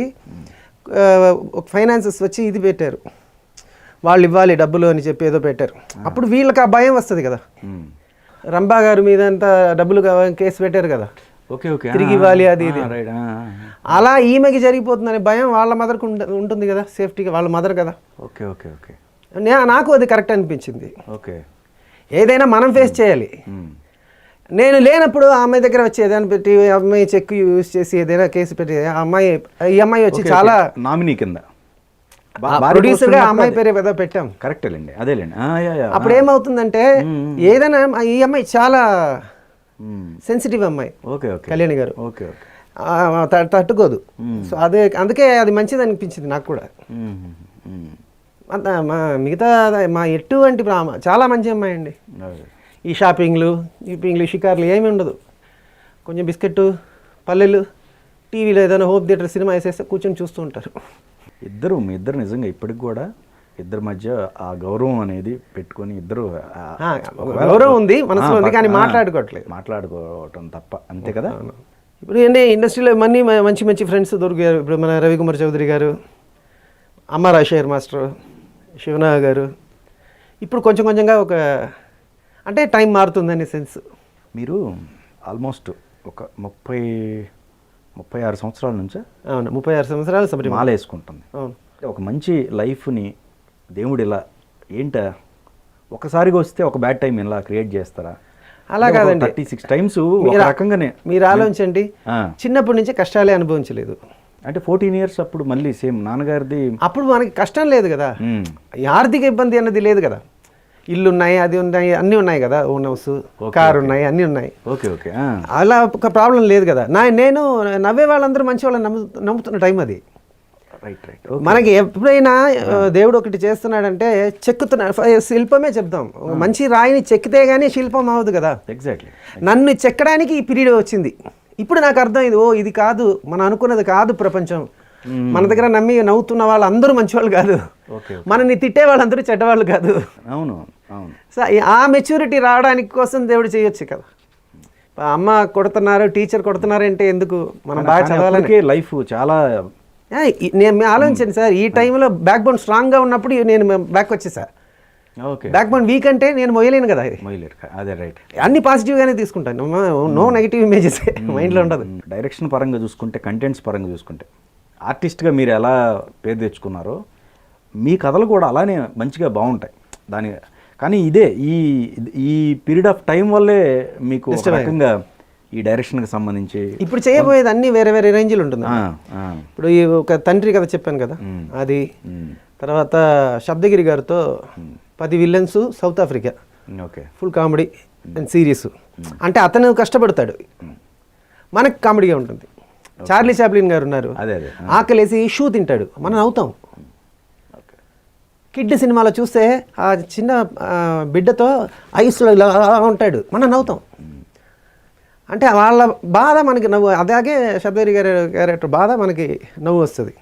B: ఫైనాన్సెస్ వచ్చి ఇది పెట్టారు, వాళ్ళు ఇవ్వాలి డబ్బులు అని చెప్పి ఏదో పెట్టారు. అప్పుడు వీళ్ళకి ఆ భయం వస్తుంది కదా. రంభా గారి మీద అంతా డబ్బులు కేసు పెట్టారు కదా,
A: ఓకే ఓకే,
B: తిరిగి ఇవ్వాలి అది ఇది. అలా ఈమెకి జరిగిపోతుందనే భయం వాళ్ళ మదర్కి ఉంటుంది కదా, సేఫ్టీగా వాళ్ళ మదర్ కదా.
A: Okay okay okay.
B: నాకు అది కరెక్ట్ అనిపించింది.
A: ఓకే.
B: ఏదైనా మనం ఫేస్ చేయాలి. నేను లేనప్పుడు ఆ అమ్మాయి దగ్గర వచ్చి ఏదైనా పెట్టి అమ్మాయి చెక్ యూజ్ చేసి ఏదైనా కేసు పెట్టి ఈ అమ్మాయి వచ్చి చాలా
A: నామినీ కింద
B: ప్రొడ్యూసర్గా అమ్మాయి పేరు ఏదో పెట్టాం.
A: కరెక్టేలేండి, అదేలేండి.
B: అప్పుడు ఏమవుతుందంటే ఏదైనా ఈ అమ్మాయి చాలా సెన్సిటివ్ అమ్మాయి.
A: Okay okay.
B: కళ్యాణి గారు
A: ఓకే ఓకే
B: తట్టుకోదు. సో అదే అందుకే అది మంచిది అనిపించింది నాకు కూడా. మిగతా మా ఎటువంటి చాలా మంచి అమ్మాయి అండి. ఈ షాపింగ్లు షికార్లు ఏమీ ఉండదు. కొంచెం బిస్కెట్ పల్లెలు, టీవీలో ఏదైనా హోప్ థియేటర్ సినిమా వేసేస్తే కూర్చొని చూస్తూ ఉంటారు.
A: మీ ఇద్దరు నిజంగా ఇప్పటికి కూడా ఇద్దరి మధ్య ఆ గౌరవం అనేది పెట్టుకొని ఇద్దరు
B: గౌరవం ఉంది, మనసులో ఉంది, కానీ
A: మాట్లాడుకోవటం తప్ప, అంతే కదా.
B: ఇప్పుడు ఏంటి ఇండస్ట్రీలో మంచి మంచి ఫ్రెండ్స్ దొరికారు. ఇప్పుడు మన రవికుమార్ చౌదరి గారు, అమ్మ రాజశేఖర్ మాస్టర్, శివనాగ గారు. ఇప్పుడు కొంచెం కొంచెంగా ఒక అంటే టైం మారుతుందనే సెన్స్.
A: మీరు ఆల్మోస్ట్ ఒక 36 సంవత్సరాల నుంచా?
B: అవును, 36 సంవత్సరాలు
A: మాల వేసుకుంటుంది.
B: అవును.
A: ఒక మంచి లైఫ్ని దేవుడు ఇలా ఒకసారిగా వస్తే ఒక బ్యాడ్ టైం ఇలా క్రియేట్ చేస్తారా?
B: అలా కాదండి,
A: 36 టైమ్స్ రకంగానే.
B: మీరు ఆలోచించండి, చిన్నప్పటి నుంచి కష్టాలే అనుభవించలేదు.
A: అంటే 14 years అప్పుడు మళ్ళీ సేమ్ నాన్నగారిది.
B: అప్పుడు మనకి కష్టం లేదు కదా, ఆర్థిక ఇబ్బంది అన్నది లేదు కదా. ఇల్లు ఉన్నాయి, అది ఉన్నాయి, అన్నీ ఉన్నాయి కదా, ఓన్ హౌస్, కారు ఉన్నాయి, అన్నీ ఉన్నాయి.
A: Okay okay.
B: అలా ఒక ప్రాబ్లం లేదు కదా. నేను నవ్వే వాళ్ళందరూ మంచి వాళ్ళని నమ్ముతున్న టైం అది.
A: Right right.
B: మనకి ఎప్పుడైనా దేవుడు ఒకటి చేస్తున్నాడంటే శిల్పమే చెప్తాం. మంచి రాయిని చెక్కితే గానీ శిల్పం అవ్వదు కదా.
A: ఎగ్జాక్ట్లీ.
B: నన్ను చెక్కడానికి ఈ పీరియడ్ వచ్చింది. ఇప్పుడు నాకు అర్థమైంది, ఇది కాదు మనం అనుకున్నది కాదు ప్రపంచం. మన దగ్గర నవ్వుతున్న వాళ్ళు అందరూ మంచివాళ్ళు కాదు, మనని తిట్టే వాళ్ళందరూ చెడ్డవాళ్ళు కాదు.
A: అవును అవును.
B: సో ఆ మెచ్యూరిటీ రావడానికి కోసం దేవుడు చేయొచ్చు కదా. అమ్మ కొడుతున్నారు, టీచర్ కొడుతున్నారు అంటే ఎందుకు, మనం బాగా చదవాలని.
A: లైఫ్ చాలా
B: నేను ఆలోచించండి సార్, ఈ టైంలో బ్యాక్ బోన్ స్ట్రాంగ్గా ఉన్నప్పుడు నేను బ్యాక్ వచ్చేసా. బ్యాక్ బోన్ వీక్ అంటే నేను మొయ్యలేను కదా.
A: అదే రైట్.
B: అన్ని పాజిటివ్గానే తీసుకుంటాను, నో నెగిటివ్ ఇమేజెస్ మైండ్లో ఉండదు.
A: డైరెక్షన్ పరంగా చూసుకుంటే, కంటెంట్స్ పరంగా చూసుకుంటే, ఆర్టిస్ట్గా మీరు ఎలా పేరు తెచ్చుకున్నారో మీ కథలు కూడా అలానే మంచిగా బాగుంటాయి. కానీ ఇదే ఈ పీరియడ్ ఆఫ్ టైం వల్లే మీకు రకంగా ఈ డైరెక్షన్కి సంబంధించి
B: ఇప్పుడు చేయబోయేది అన్ని వేరే వేరే రేంజ్లు ఉంటుంది. ఇప్పుడు ఈ ఒక తండ్రి కథ చెప్పాను కదా, అది తర్వాత శబ్దగిరి గారితో 10 villains south Africa,
A: okay,
B: full comedy and serious. అంటే అతను కష్టపడతాడు, మనకు కామెడీగా ఉంటుంది. చార్లీ చాప్లిన్ గారు ఉన్నారు,
A: అదే అదే
B: ఆకలేసి షూ తింటాడు, మనం నవ్వుతాం. కిడ్ సినిమాలో చూస్తే ఆ చిన్న బిడ్డతో ఐస్లో ఇలా ఉంటాడు, మనం నవ్వుతాం. అంటే వాళ్ళ బాధ మనకి నవ్వు, అలాగే శబరి గారి క్యారెక్టర్ బాధ మనకి నవ్వు వస్తుంది.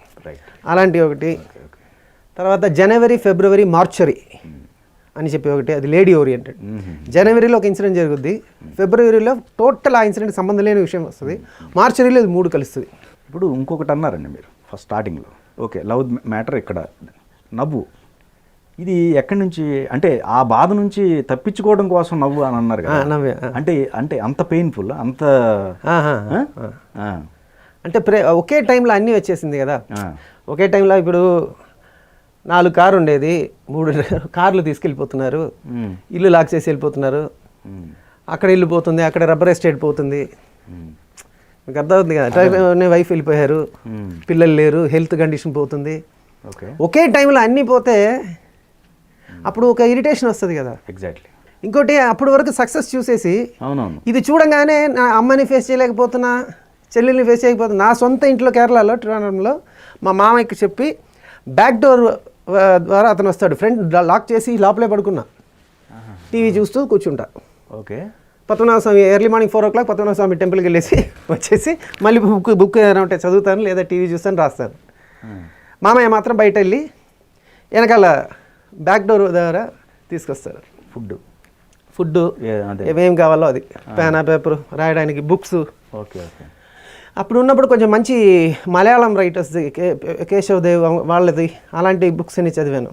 B: అలాంటి ఒకటి. తర్వాత జనవరి ఫిబ్రవరి మార్చరీ అని చెప్పి ఒకటి, అది లేడీ ఓరియంటెడ్. జనవరిలో ఒక ఇన్సిడెంట్ జరుగుద్ది, ఫిబ్రవరిలో టోటల్ ఆ ఇన్సిడెంట్ సంబంధం లేని విషయం వస్తుంది, మార్చరీలో ఇది 3 కలుస్తుంది.
A: ఇప్పుడు ఇంకొకటి అన్నారండి మీరు ఫస్ట్ స్టార్టింగ్లో, ఓకే లవ్ మ్యాటర్ ఇక్కడ నవ్వు, ఇది ఎక్కడి నుంచి అంటే ఆ బాధ నుంచి తప్పించుకోవడం కోసం నవ్వు అని అన్నారు కదా,
B: నవ్వే.
A: అంటే అంటే అంత పెయిన్ఫుల్ అంత
B: అంటే ఒకే టైంలో అన్నీ వచ్చేసింది కదా. ఒకే టైంలో ఇప్పుడు 4 కారు ఉండేది, 3 కార్లు తీసుకెళ్ళిపోతున్నారు, ఇల్లు లాక్ చేసి వెళ్ళిపోతున్నారు, అక్కడ ఇల్లు పోతుంది, అక్కడ రబ్బర్ ఎస్టేట్ పోతుంది, మీకు అర్థమవుతుంది కదా. వైఫ్ వెళ్ళిపోయారు, పిల్లలు లేరు, హెల్త్ కండిషన్ పోతుంది. ఒకే టైంలో అన్నీ పోతే అప్పుడు ఒక ఇరిటేషన్ వస్తుంది కదా.
A: ఎగ్జాక్ట్లీ.
B: ఇంకోటి అప్పటి వరకు సక్సెస్ చూసేసి
A: అవునవును
B: ఇది చూడంగానే నా అమ్మని ఫేస్ చేయలేకపోతున్నా, చెల్లెల్ని ఫేస్ చేయకపోతున్నా, నా సొంత ఇంట్లో కేరళలో ట్రివాండ్రంలో మా మామయ్యకి చెప్పి బ్యాక్ డోర్ ద్వారా అతను వస్తాడు, ఫ్రంట్ లాక్ చేసి లోపలే పడుకున్నా, టీవీ చూస్తూ కూర్చుంటా.
A: ఓకే.
B: పద్మనాభ స్వామి ఎర్లీ మార్నింగ్ 4 o'clock పద్మనాభ స్వామి టెంపుల్కి వెళ్ళేసి వచ్చేసి మళ్ళీ బుక్ ఏదైనా ఉంటే చదువుతాను, లేదా టీవీ చూస్తాను, రాస్తాను. మామయ్య మాత్రం బయట వెళ్ళి వెనకాల బ్యాక్ డోర్ ద్వారా తీసుకొస్తారు ఫుడ్ ఏమేం కావాలో అది, పేనా పేపర్ రాయడానికి, బుక్స్.
A: Okay okay.
B: అప్పుడు ఉన్నప్పుడు కొంచెం మంచి మలయాళం రైటర్స్ది, కేశవ్ దేవ్ వాళ్ళది, అలాంటి బుక్స్ అన్ని చదివాను,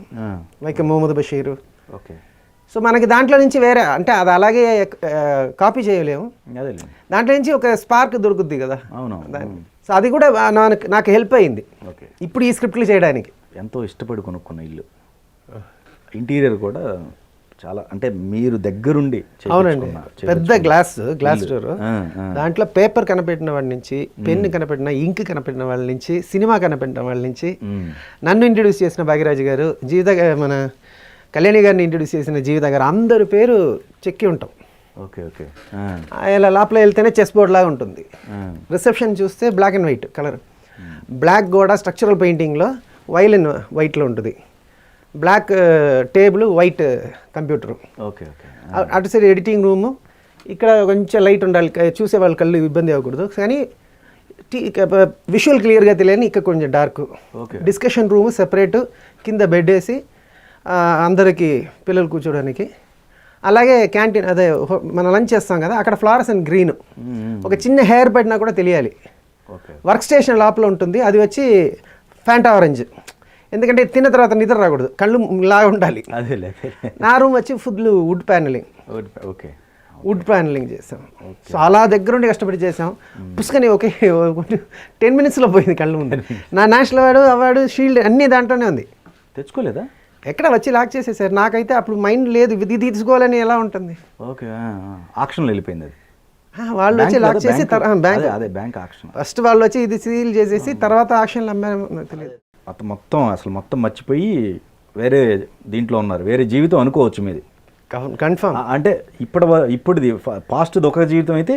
B: like Mohammed Basheer.
A: Okay.
B: So మనకి దాంట్లో నుంచి వేరే అంటే అది అలాగే కాపీ చేయలేము, దాంట్లో నుంచి ఒక స్పార్క్ దొరుకుద్ది కదా.
A: అవును.
B: సో అది కూడా నాకు హెల్ప్ అయింది ఇప్పుడు ఈ స్క్రిప్ట్లు చేయడానికి.
A: ఎంతో ఇష్టపడి కొనుక్కున్న ఇల్లు, ఇంటీరియర్ కూడా చాలా, అంటే మీరు దగ్గరుండి.
B: అవునండి, పెద్ద గ్లాస్ డోర్, దాంట్లో పేపర్ కనిపెట్టిన వాడి నుంచి, పెన్ను కనిపెట్టిన, ఇంక్ కనిపెట్టిన వాళ్ళ నుంచి, సినిమా కనిపెట్టిన వాళ్ళ నుంచి, నన్ను ఇంట్రడ్యూస్ చేసిన భాగ్యరాజు గారు, మన కళ్యాణి గారిని ఇంట్రడ్యూస్ చేసిన జీవిత గారు, అందరి పేరు చెక్కి ఉంటాం.
A: Okay okay.
B: ఇలా లోపల వెళ్తేనే చెస్ బోర్డ్ లాగా ఉంటుంది. రిసెప్షన్ చూస్తే black and white colour, black గోడ స్ట్రక్చరల్ పెయింటింగ్లో, వైలిన్ వైట్లో ఉంటుంది, black table, white computer.
A: Okay okay.
B: అటు సైడ్ ఎడిటింగ్ రూము, ఇక్కడ కొంచెం లైట్ ఉండాలి, చూసే వాళ్ళ కళ్ళు ఇబ్బంది అవ్వకూడదు, కానీ విజువల్ క్లియర్గా తెలియని ఇక్కడ కొంచెం డార్క్. డిస్కషన్ రూము సెపరేట్, కింద బెడ్ వేసి అందరికీ పిల్లలు కూర్చోడానికి. అలాగే క్యాంటీన్, అదే మనం లంచ్ చేస్తాం కదా, అక్కడ ఫ్లవర్స్ అండ్ గ్రీన్, ఒక చిన్న హెయిర్ పడినా కూడా తెలియాలి. వర్క్ స్టేషన్ లోపల ఉంటుంది, అది వచ్చి ఫ్యాంటా ఆరెంజ్, ఎందుకంటే తిన్న తర్వాత నిద్ర రాకూడదు, కళ్ళు లాగా ఉండాలి. నా రూమ్ వచ్చి full wood panelling.
A: Okay.
B: Wood panelling చేసాం. సో అలా దగ్గరుండి కష్టపడి చేసాం. పుస్తకని ఒకే 10 minutesలో పోయింది కళ్ళు ముందు. నా నేషనల్ అవార్డు షీల్డ్ అన్నీ దాంట్లోనే ఉంది.
A: తెచ్చుకోలేదా?
B: ఎక్కడ వచ్చి లాక్ చేసేసారు. నాకైతే అప్పుడు మైండ్ లేదు, ఇది తీసుకోవాలని ఎలా ఉంటుంది.
A: ఓకే. ఆక్షన్లో వెళ్ళిపోయింది అది.
B: వాళ్ళు వచ్చి లాక్ చేసి
A: బ్యాంక్ ఆక్షన్
B: ఫస్ట్ వాళ్ళు వచ్చి ఇది సీల్ చేసేసి తర్వాత ఆక్షన్లు అమ్మారు, తెలియదు.
A: మొత్తం మర్చిపోయి వేరే దీంట్లో ఉన్నారు, వేరే జీవితం అనుకోవచ్చు మీది.
B: కన్ఫర్మ్.
A: అంటే ఇప్పుడుది పాస్ట్ది ఒక జీవితం అయితే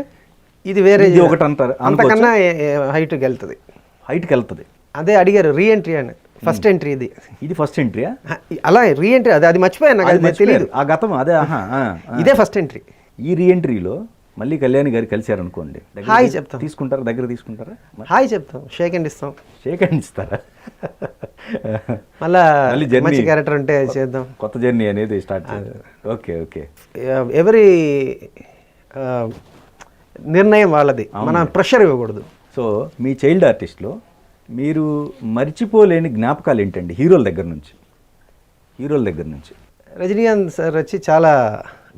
B: ఇది వేరే
A: ఒకటి అంటారు,
B: అంతకన్నా హైట్కి వెళ్తుంది. అదే అడిగారు రీఎంట్రీ అని. ఫస్ట్ ఎంట్రీ ఇది
A: ఫస్ట్ ఎంట్రీయా?
B: అలా రీఎంట్రీ అది మర్చిపోయాను, నాకు తెలియదు
A: ఆ గతం. అదే
B: ఇదే ఫస్ట్ ఎంట్రీ.
A: ఈ రీఎంట్రీలో మళ్ళీ కళ్యాణి గారు కలిశారు అనుకోండి,
B: హాయ్ చెప్తాం,
A: తీసుకుంటారా? దగ్గర తీసుకుంటారా?
B: హాయ్ చెప్తాం, షేక్ హ్యాండ్ ఇస్తాం.
A: షేక్ హ్యాండ్ ఇస్తారా?
B: మళ్ళీ మంచి క్యారెక్టర్ ఉంటే చేద్దాం,
A: కొత్త జర్నీ అనేది స్టార్ట్. Okay okay.
B: ఎవరి నిర్ణయం వాళ్ళది, మనం ప్రెషర్ ఇవ్వకూడదు.
A: సో మీ చైల్డ్ ఆర్టిస్ట్లో మీరు మర్చిపోలేని జ్ఞాపకాలు ఏంటండి హీరోల దగ్గర నుంచి?
B: రజనీకాంత్ సార్ వచ్చి చాలా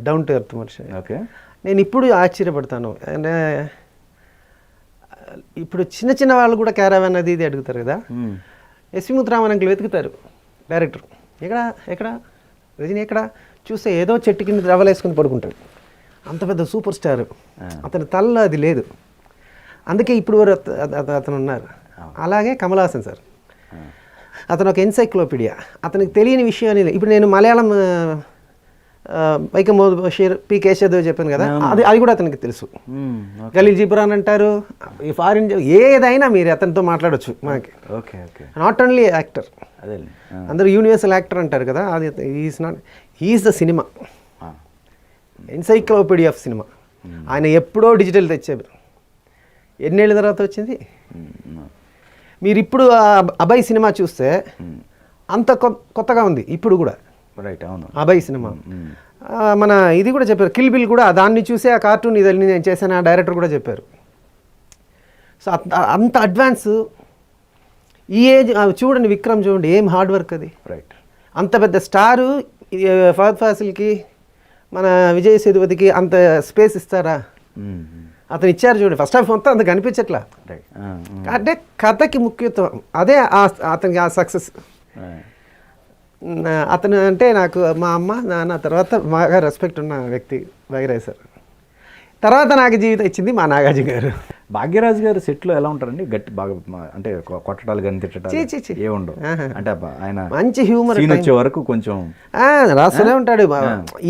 B: డౌన్ టు ఎర్త్ మనిషి.
A: ఓకే.
B: నేను ఇప్పుడు ఆశ్చర్యపడతాను, ఇప్పుడు చిన్న వాళ్ళు కూడా క్యారావన్ అది ఇది అడుగుతారు కదా. ఎస్వి ముత్తురామన్ అంకుల్ వెతుకుతారు డైరెక్టర్, ఎక్కడ రజనీ ఎక్కడ చూస్తే ఏదో చెట్టు కింద రవ్వలేసుకుని పడుకుంటాడు, అంత పెద్ద సూపర్ స్టార్, అతని తలలో అది లేదు, అందుకే ఇప్పుడు అతను ఉన్నారు. అలాగే కమల్ హాసన్ సార్, అతను ఒక ఎన్సైక్లోపీడియా, అతనికి తెలియని విషయం అనేది. ఇప్పుడు నేను మలయాళం వైకం బషీర్, పి కేశవ్ చెప్పాను కదా, అది కూడా అతనికి తెలుసు. ఖలీల్ జిబ్రాన్ అంటారు, ఈ ఫారిన్ ఏదైనా మీరు అతనితో మాట్లాడొచ్చు మనకి.
A: Okay okay.
B: Not only actor,
A: అదే
B: అందరూ యూనివర్సల్ యాక్టర్ అంటారు కదా, అది he is the cinema, encyclopedia of cinema. ఆయన ఎప్పుడో డిజిటల్ తెచ్చారు. ఎన్నేళ్ళ తర్వాత వచ్చింది. మీరు ఇప్పుడు అభయ్ సినిమా చూస్తే అంత కొత్తగా ఉంది ఇప్పుడు కూడా.
A: రైట్, అవును.
B: అభయ్ సినిమా మన ఇది కూడా చెప్పారు, కిల్ బిల్ కూడా దాన్ని చూసే ఆ కార్టూన్ ఇది నేను చేశాను ఆ డైరెక్టర్ కూడా చెప్పారు. సో అంత అడ్వాన్స్ ఈ ఏజ్. చూడండి విక్రమ్, చూడండి ఏం హార్డ్ వర్క్ అది.
A: రైట్.
B: అంత పెద్ద స్టారు ఫహద్ ఫాసిల్కి, మన విజయ్ సేతుపతికి అంత స్పేస్ ఇస్తారా? అతను ఇచ్చారు చూడండి. ఫస్ట్ హాఫ్ మొత్తం అంత కనిపించట్లా. అంటే కథకి ముఖ్యత్వం అదే అతనికి ఆ సక్సెస్. అతను అంటే నాకు మా అమ్మ నాన్న తర్వాత బాగా రెస్పెక్ట్ ఉన్న వ్యక్తి భాగ్యరాజ్ సార్. తర్వాత నాకు జీవితం ఇచ్చింది మా నాగార్జున గారు.
A: భాగ్యరాజ్ గారు సెట్లో ఎలా ఉంటారండి? గట్టి బాగా అంటే కొట్టడాలు కానీ తిట్టడాలు ఏముండవు అంటే ఆయన
B: మంచి హ్యూమర్
A: సీన్ వచ్చే వరకు కొంచెం
B: రాస్తూనే ఉంటాడు.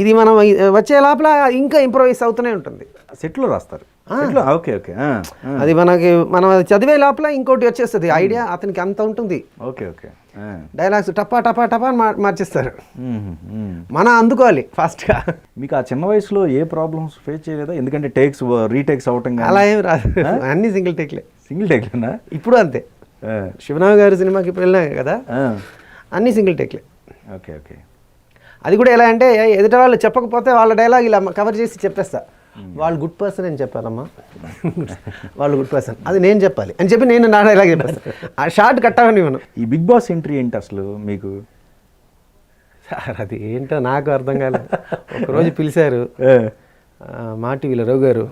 B: ఇది మనం వచ్చే లోపల ఇంకా ఇంప్రూవైజ్ అవుతూనే ఉంటుంది.
A: సెట్లో రాస్తారు. Okay okay.
B: అది మనం చదివే లోపల ఇంకోటి వచ్చేస్తుంది ఐడియా. అతనికి అంత ఉంటుంది.
A: Okay okay.
B: డైలాగ్స్ టపా టపా టపా మార్చేస్తారు. మనం అందుకోవాలి ఫాస్ట్గా.
A: మీకు ఆ చిన్న వయసులో ఏ ప్రాబ్లమ్స్ ఫేస్ చేయలేదా? ఎందుకంటే టేక్స్ రీటేక్స్ అవటం
B: అలా ఏం రాదు, అన్ని సింగిల్ టేక్లే.
A: సింగిల్ టేక్లేనా?
B: ఇప్పుడు అంతే. శివనాథ్ గారి సినిమాకి ఇప్పుడు వెళ్ళినా కదా, అన్ని సింగిల్ టేక్లే.
A: Okay okay.
B: అది కూడా ఎలా అంటే ఎదుట వాళ్ళు చెప్పకపోతే వాళ్ళ డైలాగ్ ఇలా కవర్ చేసి చెప్పేస్తా. వాళ్ళు గుడ్ పర్సన్ అని చెప్పారమ్మా, వాళ్ళు గుడ్ పర్సన్, అది నేను చెప్పాలి అని చెప్పి నేను నా డైలాగ్ చెప్పేస్తాను. ఆ షార్ట్ కట్టాలని మనం.
A: ఈ బిగ్ బాస్ ఎంట్రీ ఏంటి అసలు మీకు?
B: సార్ అది ఏంటో నాకు అర్థం కాలేదు. ఒకరోజు పిలిచారు మా టీవీలో రఘు గారు.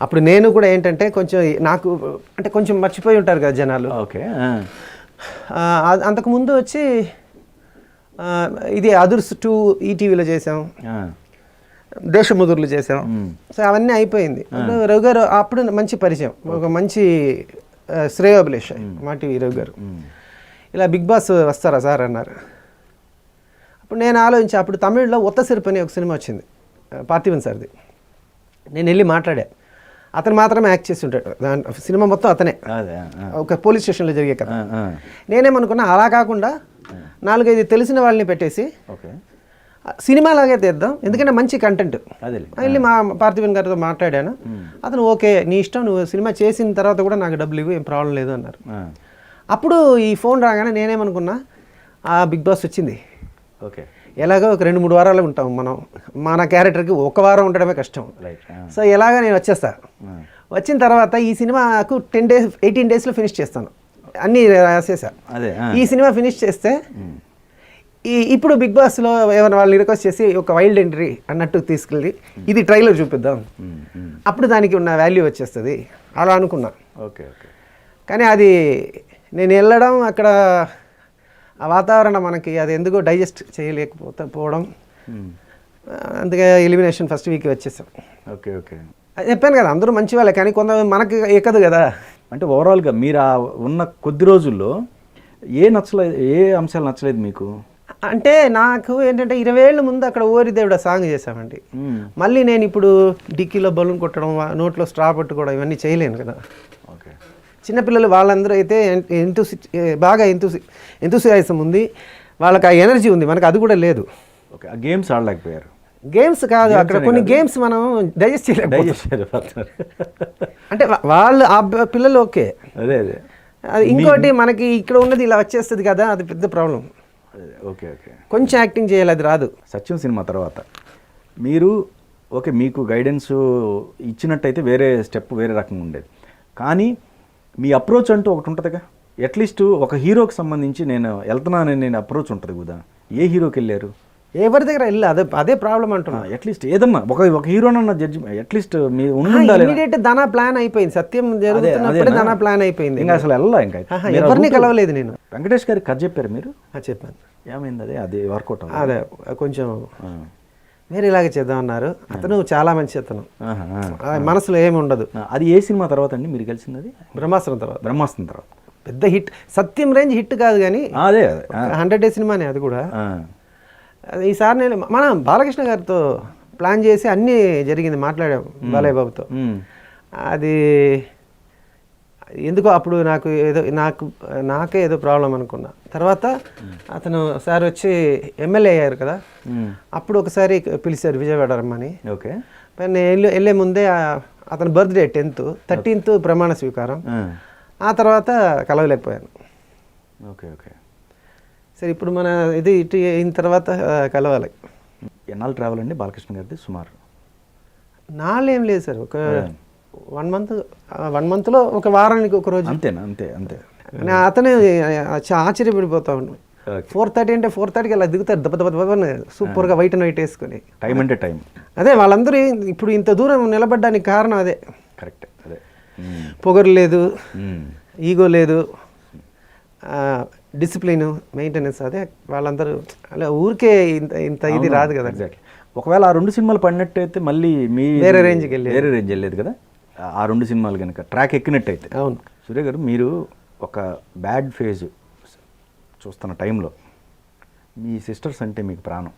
B: అప్పుడు నేను కూడా ఏంటంటే కొంచెం నాకు అంటే కొంచెం మర్చిపోయి ఉంటారు కదా జనాలు.
A: ఓకే.
B: అంతకుముందు వచ్చి ఇది అదుర్స్ 2 ఈటీవీలో చేసాం, దేశముదుర్లు చేసాం. సో అవన్నీ అయిపోయింది. రఘు గారు అప్పుడు మంచి పరిచయం, ఒక మంచి శ్రేయోభిలేష మా టీవీ రఘు గారు. ఇలా బిగ్ బాస్ వస్తారా సార్ అన్నారు. అప్పుడు నేను ఆలోచించి, అప్పుడు తమిళ్లో ఒత్త సిరుపు అని ఒక సినిమా వచ్చింది పార్థివన్ సార్ది. నేను వెళ్ళి మాట్లాడా. అతను మాత్రమే యాక్ట్ చేసి ఉంటాడు సినిమా మొత్తం, అతనే. ఒక పోలీస్ స్టేషన్లో జరిగే కదా. నేనేమనుకున్నా అలా కాకుండా 4-5 తెలిసిన వాళ్ళని పెట్టేసి సినిమా లాగే తీద్దాం, ఎందుకంటే మంచి కంటెంట్. వెళ్ళి మా పార్థివన్ గారితో మాట్లాడాను. అతను ఓకే నీ ఇష్టం, నువ్వు సినిమా చేసిన తర్వాత కూడా నాకు డబ్బులు ఇవ్వు, ఏం ప్రాబ్లం లేదు అన్నారు. అప్పుడు ఈ ఫోన్ రాగానే నేనేమనుకున్నా, ఆ బిగ్ బాస్ వచ్చింది.
A: ఓకే.
B: ఎలాగో ఒక 2-3 వారాలు ఉంటాం మనం, మన క్యారెక్టర్కి 1 వారం ఉండడమే కష్టం. సో ఎలాగో నేను వచ్చేస్తా. వచ్చిన తర్వాత ఈ సినిమాకు 10 days 18 daysలో ఫినిష్ చేస్తాను, అన్నీ రాసేసా. ఈ సినిమా ఫినిష్ చేస్తే ఇప్పుడు బిగ్ బాస్లో ఏమైనా వాళ్ళని రిక్వెస్ట్ చేసి ఒక వైల్డ్ ఎంట్రీ అన్నట్టు తీసుకెళ్ళి ఇది ట్రైలర్ చూపిద్దాం, అప్పుడు దానికి ఉన్న వాల్యూ వచ్చేస్తుంది అలా అనుకున్నా.
A: Okay okay.
B: కానీ అది నేను వెళ్ళడం అక్కడ ఆ వాతావరణం మనకి అది ఎందుకో డైజెస్ట్ చేయలేకపోవడం, అందుకే ఎలిమినేషన్ ఫస్ట్ వీక్ వచ్చేసాం.
A: Okay okay.
B: చెప్పాను కదా అందరూ మంచి వాళ్ళే, కానీ కొంత మనకి ఎక్కదు కదా.
A: అంటే ఓవరాల్గా మీరు ఆ ఉన్న కొద్ది రోజుల్లో ఏ అంశాలు నచ్చలేదు మీకు?
B: అంటే నాకు ఏంటంటే 20 ఏళ్ళ ముందు అక్కడ ఓరి దేవుడా సాంగ్ చేసామండి. మళ్ళీ నేను ఇప్పుడు డిక్కీలో బలూన్ కొట్టడం, నోట్లో స్ట్రా పట్టుకోవడం ఇవన్నీ చేయలేను కదా.
A: ఓకే.
B: చిన్నపిల్లలు వాళ్ళందరూ అయితే బాగా ఎంతూసియాజం ఉంది, వాళ్ళకి ఆ ఎనర్జీ ఉంది, మనకు అది కూడా లేదు.
A: ఓకే. ఆ గేమ్స్ ఆడలేకపోయారు?
B: గేమ్స్ కాదు, అక్కడ కొన్ని గేమ్స్ మనం డైజెస్ట్ చేయలేకపోయారు. అంటే వాళ్ళు ఆ పిల్లలు ఓకే,
A: అదే అదే.
B: అది ఇంకోటి మనకి ఇక్కడ ఉన్నది ఇలా వచ్చేస్తుంది కదా, అది పెద్ద ప్రాబ్లం.
A: Okay okay.
B: కొంచెం యాక్టింగ్ చేయాలి, అది రాదు.
A: సత్యం సినిమా తర్వాత మీరు ఓకే మీకు గైడెన్స్ ఇచ్చినట్టయితే వేరే స్టెప్ వేరే రకంగా ఉండేది, కానీ మీ అప్రోచ్ అంటూ ఒకటి ఉంటుందిగా, అట్లీస్ట్ ఒక హీరోకి సంబంధించి నేను వెళ్తున్నానని నేను అప్రోచ్ ఉంటుంది కదా. ఏ హీరోకి వెళ్ళారు?
B: ఎవరి దగ్గర వెళ్ళి అదే ప్రాబ్లం అంటున్నా.
A: అట్లీస్ట్ ఏదన్నా ఒక హీరోనన్న జడ్జి అట్లీస్ట్ మీ ఉండాలి.
B: ఇమీడియట్ ధనా ప్లాన్ అయిపోయింది, సత్యం జరుగుతున్నప్పుడే ధనా ప్లాన్ అయిపోయింది.
A: ఇంకా అసలు వెళ్ళా, ఇంకా
B: ఎవరిని కలవలేదు నేను.
A: వెంకటేష్ గారికి కథ చెప్పారు మీరు?
B: చెప్పాను.
A: ఏమైంది? అది వర్కౌట్
B: అదే కొంచెం వేరే ఇలాగే చేద్దామన్నారు. అతను చాలా మంచి అతను, మనసులో ఏమి ఉండదు.
A: అది ఏ సినిమా తర్వాత అండి మీరు కలిసింది? అది
B: బ్రహ్మాస్త్రం తర్వాత.
A: బ్రహ్మాస్త్రం తర్వాత పెద్ద
B: హిట్. సత్యం రేంజ్ హిట్ కాదు కానీ
A: అదే
B: 100 days సినిమానే అది కూడా. ఈసారి నేను మన బాలకృష్ణ గారితో ప్లాన్ చేసి అన్నీ జరిగింది, మాట్లాడాం బాలయ్య బాబుతో. అది ఎందుకో అప్పుడు నాకే ఏదో ప్రాబ్లం అనుకున్నా. తర్వాత అతను సార్ వచ్చి ఎమ్మెల్యే అయ్యారు కదా, అప్పుడు ఒకసారి పిలిచారు విజయవాడ రమ్మని.
A: ఓకే.
B: నేను వెళ్ళే ముందే అతని బర్త్డే 10th, 13th ప్రమాణ స్వీకారం. ఆ తర్వాత కలవలేకపోయాను.
A: Okay okay.
B: సరే ఇప్పుడు మన ఇది ఇటు అయిన తర్వాత కలవాలి.
A: ఎన్నాళ్ళు ట్రావెల్ అండి బాలకృష్ణ గారిది సుమారు?
B: నాళ్ళు ఏం లేదు సార్, ఒక 1 monthలో ఒక వారానికి ఒక రోజు.
A: అంతేనా? అంతే అంతే.
B: అతనే ఆశ్చర్యపడిపోతా ఉన్నాను. 4:30 అంటే 4:30కి అలా దిగుతారు దెబ్బ సూపర్గా వైట్ అండ్ వైట్ వేసుకొని.
A: టైం అంటే టైం.
B: అదే వాళ్ళందరూ ఇప్పుడు ఇంత దూరం నిలబడ్డానికి కారణం అదే.
A: కరెక్ట్. అదే
B: పొగరు లేదు, ఈగో లేదు, డిసిప్లిన్, మెయింటెనెన్స్. అదే వాళ్ళందరూ అలా ఊరికే ఇంత ఇది రాదు కదా.
A: ఎగ్జాక్ట్లీ. ఒకవేళ ఆ 2 సినిమాలు పడినట్టయితే మళ్ళీ మీ
B: వేరే రేంజ్కి
A: వేరే రేంజ్ వెళ్ళేది కదా ఆ 2 సినిమాలు కనుక ట్రాక్ ఎక్కినట్టయితే.
B: అవును
A: సూర్య గారు, మీరు ఒక బ్యాడ్ ఫేజ్ చూస్తున్న టైంలో మీ సిస్టర్స్ అంటే మీకు ప్రాణం,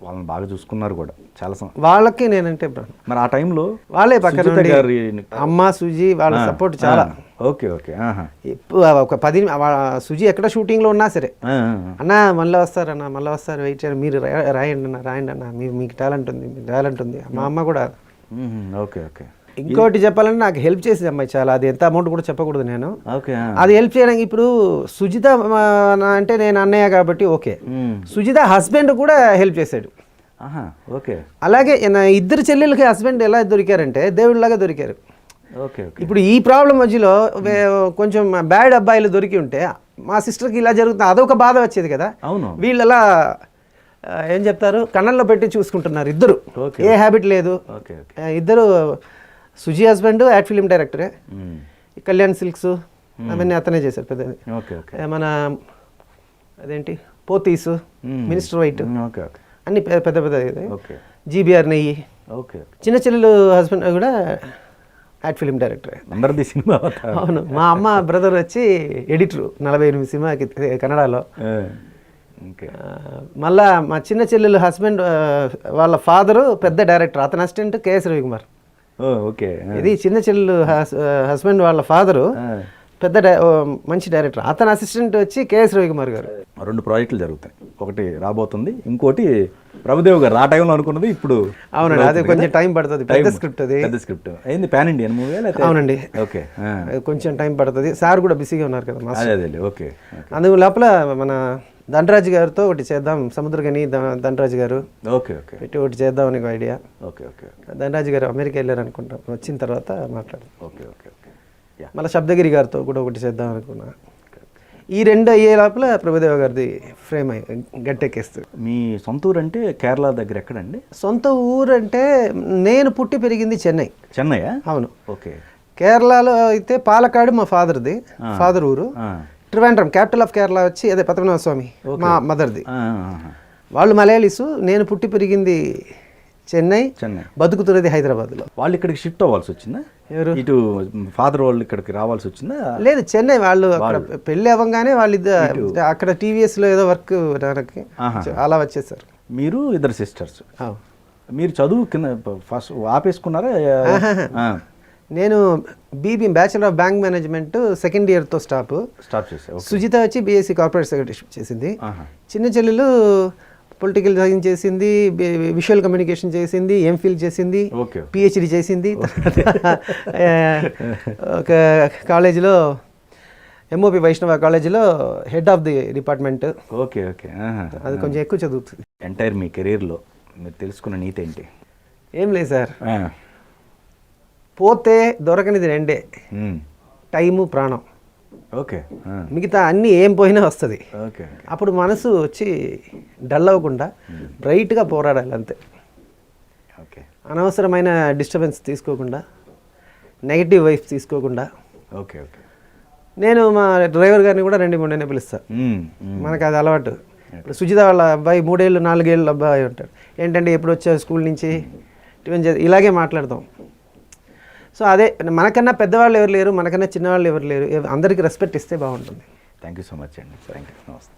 A: వాళ్ళని బాగా చూసుకున్నారు కూడా చాలా
B: వాళ్ళకి నేనంటే
A: మరి ఆ టైంలో
B: వాళ్ళే పక్కన అమ్మ సుజీ వాళ్ళ సపోర్ట్ చాలా.
A: Okay okay.
B: ఒక 10 సుజీ ఎక్కడ షూటింగ్లో ఉన్నా సరే, అన్న మళ్ళీ వస్తారన్న, మళ్ళీ వస్తారు, వెయిట్ చేయండి, మీరు రాయండి అన్న, రాయండి అన్న, మీకు టాలెంట్ ఉంది. మా అమ్మ కూడా.
A: Okay okay.
B: ఇంకోటి చెప్పాలంటే నాకు హెల్ప్ చేసేది అమ్మాయి చాలా. అది ఎంత అమౌంట్ కూడా చెప్పకూడదు నేను.
A: ఓకే.
B: అది హెల్ప్ చేయడానికి ఇప్పుడు సుజిత అంటే నేను అన్నయ్య కాబట్టి ఓకే, సుజిత హస్బెండ్ కూడా హెల్ప్ చేశాడు.
A: ఓకే.
B: అలాగే నా 2 చెల్లెలకి హస్బెండ్ ఎలా దొరికారంటే దేవుడిలాగా దొరికారు.
A: ఓకే.
B: ఇప్పుడు ఈ ప్రాబ్లం మధ్యలో కొంచెం బ్యాడ్ అబ్బాయిలు దొరికి ఉంటే మా సిస్టర్కి ఇలా జరుగుతుంది, అదొక బాధ వచ్చేది కదా.
A: అవును.
B: వీళ్ళలా ఏం చెప్తారు, కళ్ళల్లో పెట్టి చూసుకుంటున్నారు ఇద్దరు, ఏ హ్యాబిట్ లేదు. ఇద్దరు సుజీ హస్బెండ్ యాడ్ ఫిలిం డైరెక్టరే, కళ్యాణ్ సిల్క్స్ అవన్నీ అతనే చేశారు పెద్దది. మన అదేంటి పోతీసు, మినిస్టర్ వైట్, అన్ని పెద్ద జీబీఆర్ నెయ్యి. చిన్న చెల్లెలు హస్బెండ్ కూడా యాడ్ ఫిలిం డైరెక్టరే.
A: అందరిది సినిమా.
B: అవును. మా అమ్మ బ్రదర్ వచ్చి ఎడిటరు 48 సినిమాకి కన్నడలో. మళ్ళా మా చిన్న చెల్లెలు హస్బెండ్ వాళ్ళ ఫాదరు పెద్ద డైరెక్టర్, అతని అసిస్టెంట్ కేఎస్ రవికుమార్.
A: ఓకే.
B: ఇది చిన్న చెల్లెలు హస్బెండ్ వాళ్ళ ఫాదరు పెద్ద మంచి డైరెక్టర్, అతని అసిస్టెంట్ వచ్చి కేఎస్ రవికుమార్ గారు.
A: 2 ప్రాజెక్టులు జరుగుతాయి, ఒకటి రాబోతుంది, ఇంకోటి ప్రభుదేవ్ గారు ఆ టైంలో అనుకున్నది ఇప్పుడు.
B: అవునండి, అది కొంచెం టైం పడుతుంది, పెద్ద స్క్రిప్ట్. అది
A: పెద్ద స్క్రిప్ట్ అయింది, పాన్ ఇండియన్ మూవీ.
B: అవునండి.
A: ఓకే.
B: కొంచెం టైం పడుతుంది, సార్ కూడా బిజీగా ఉన్నారు కదా.
A: అదే. ఓకే.
B: అందుకు లోపల మన ధనరాజ్ గారితో ఒకటి చేద్దాం, సముద్రగని ధనరాజ్ గారు.
A: Okay okay.
B: పెట్టి ఒకటి చేద్దాం అని ఐడియా.
A: Okay okay.
B: ధనరాజ్ గారు అమెరికా వెళ్ళారు అనుకుంటాం, వచ్చిన తర్వాత మాట్లాడదాం.
A: Okay okay okay.
B: మళ్ళీ శబ్దగిరి గారితో కూడా ఒకటి చేద్దాం అనుకున్నా. ఈ 2 అయ్యే లోపల ప్రభుదేవ గారిది ఫ్రేమ్ అయ్యి గట్టెక్కేస్తుంది.
A: మీ సొంత ఊరు అంటే కేరళ దగ్గర ఎక్కడండి?
B: సొంత ఊరు అంటే నేను పుట్టి పెరిగింది చెన్నై.
A: చెన్నైయా?
B: అవును.
A: ఓకే.
B: కేరళలో అయితే పాలకాడు మా ఫాదర్ ఊరు. ట్రివాండ్రం క్యాపిటల్ ఆఫ్ కేరళ వచ్చి అదే పద్మనాభ స్వామి మా మదర్ది. వాళ్ళు మలయాళీసు, నేను పుట్టి పెరిగింది చెన్నై, బతుకుతున్నది హైదరాబాద్లో.
A: వాళ్ళు ఇక్కడికి షిఫ్ట్ అవ్వాల్సి వచ్చిందా? ఎవరు? ఇటు ఫాదర్ వాళ్ళు ఇక్కడికి రావాల్సి వచ్చిందా?
B: లేదు, చెన్నై. వాళ్ళు పెళ్ళి అవ్వగానే వాళ్ళు అక్కడ టీవీఎస్లో ఏదో వర్క్ అలా వచ్చేసారు.
A: మీరు 2 సిస్టర్స్. మీరు చదువు కింద ఫస్ట్ ఆపేసుకున్నారా?
B: నేను BB bachelor of bank management 2nd ఇయర్తో స్టాప్ చేశాను. సుజిత వచ్చి బీఎస్సీ కార్పొరేట్ సెక్రటరీ చేసింది. చిన్న చెల్లెలు పొలిటికల్ సైన్స్ చేసింది, విజువల్ కమ్యూనికేషన్ చేసింది, ఎంఫిల్ చేసింది, పిహెచ్డి చేసింది. ఒక కాలేజీలో ఎంఓపి వైష్ణవ కాలేజీలో head of the department.
A: Okay okay.
B: అది కొంచెం ఎక్కువ చదువుతుంది.
A: ఎంటైర్ మీ కెరీర్లో మీరు తెలుసుకున్న నీతి ఏంటి?
B: ఏం లేదు సార్, పోతే దొరకనిది 2, టైము, ప్రాణం.
A: ఓకే.
B: మిగతా అన్నీ ఏం పోయినా వస్తుంది. అప్పుడు మనసు వచ్చి డల్ అవ్వకుండా బ్రైట్గా పోరాడాలి అంతే.
A: ఓకే.
B: అనవసరమైన డిస్టర్బెన్స్ తీసుకోకుండా, నెగిటివ్ వైఫ్ తీసుకోకుండా.
A: Okay okay.
B: నేను మా డ్రైవర్ గారిని కూడా 2-3 పిలుస్తాను, మనకు అది అలవాటు. ఇప్పుడు సుజిత వాళ్ళ అబ్బాయి 3 ఏళ్ళు 4 ఏళ్ళు అబ్బాయి ఉంటాడు. ఏంటంటే ఎప్పుడు వచ్చావు స్కూల్ నుంచి, ఇలాగే మాట్లాడతాం. సో అదే, మనకన్నా పెద్దవాళ్ళు ఎవరు లేరు, మనకన్నా చిన్నవాళ్ళు ఎవరు లేరు, అందరికీ రెస్పెక్ట్ ఇస్తే బాగుంటుంది.
A: థ్యాంక్ యూ సో మచ్ అండి. Thank you. నమస్తే.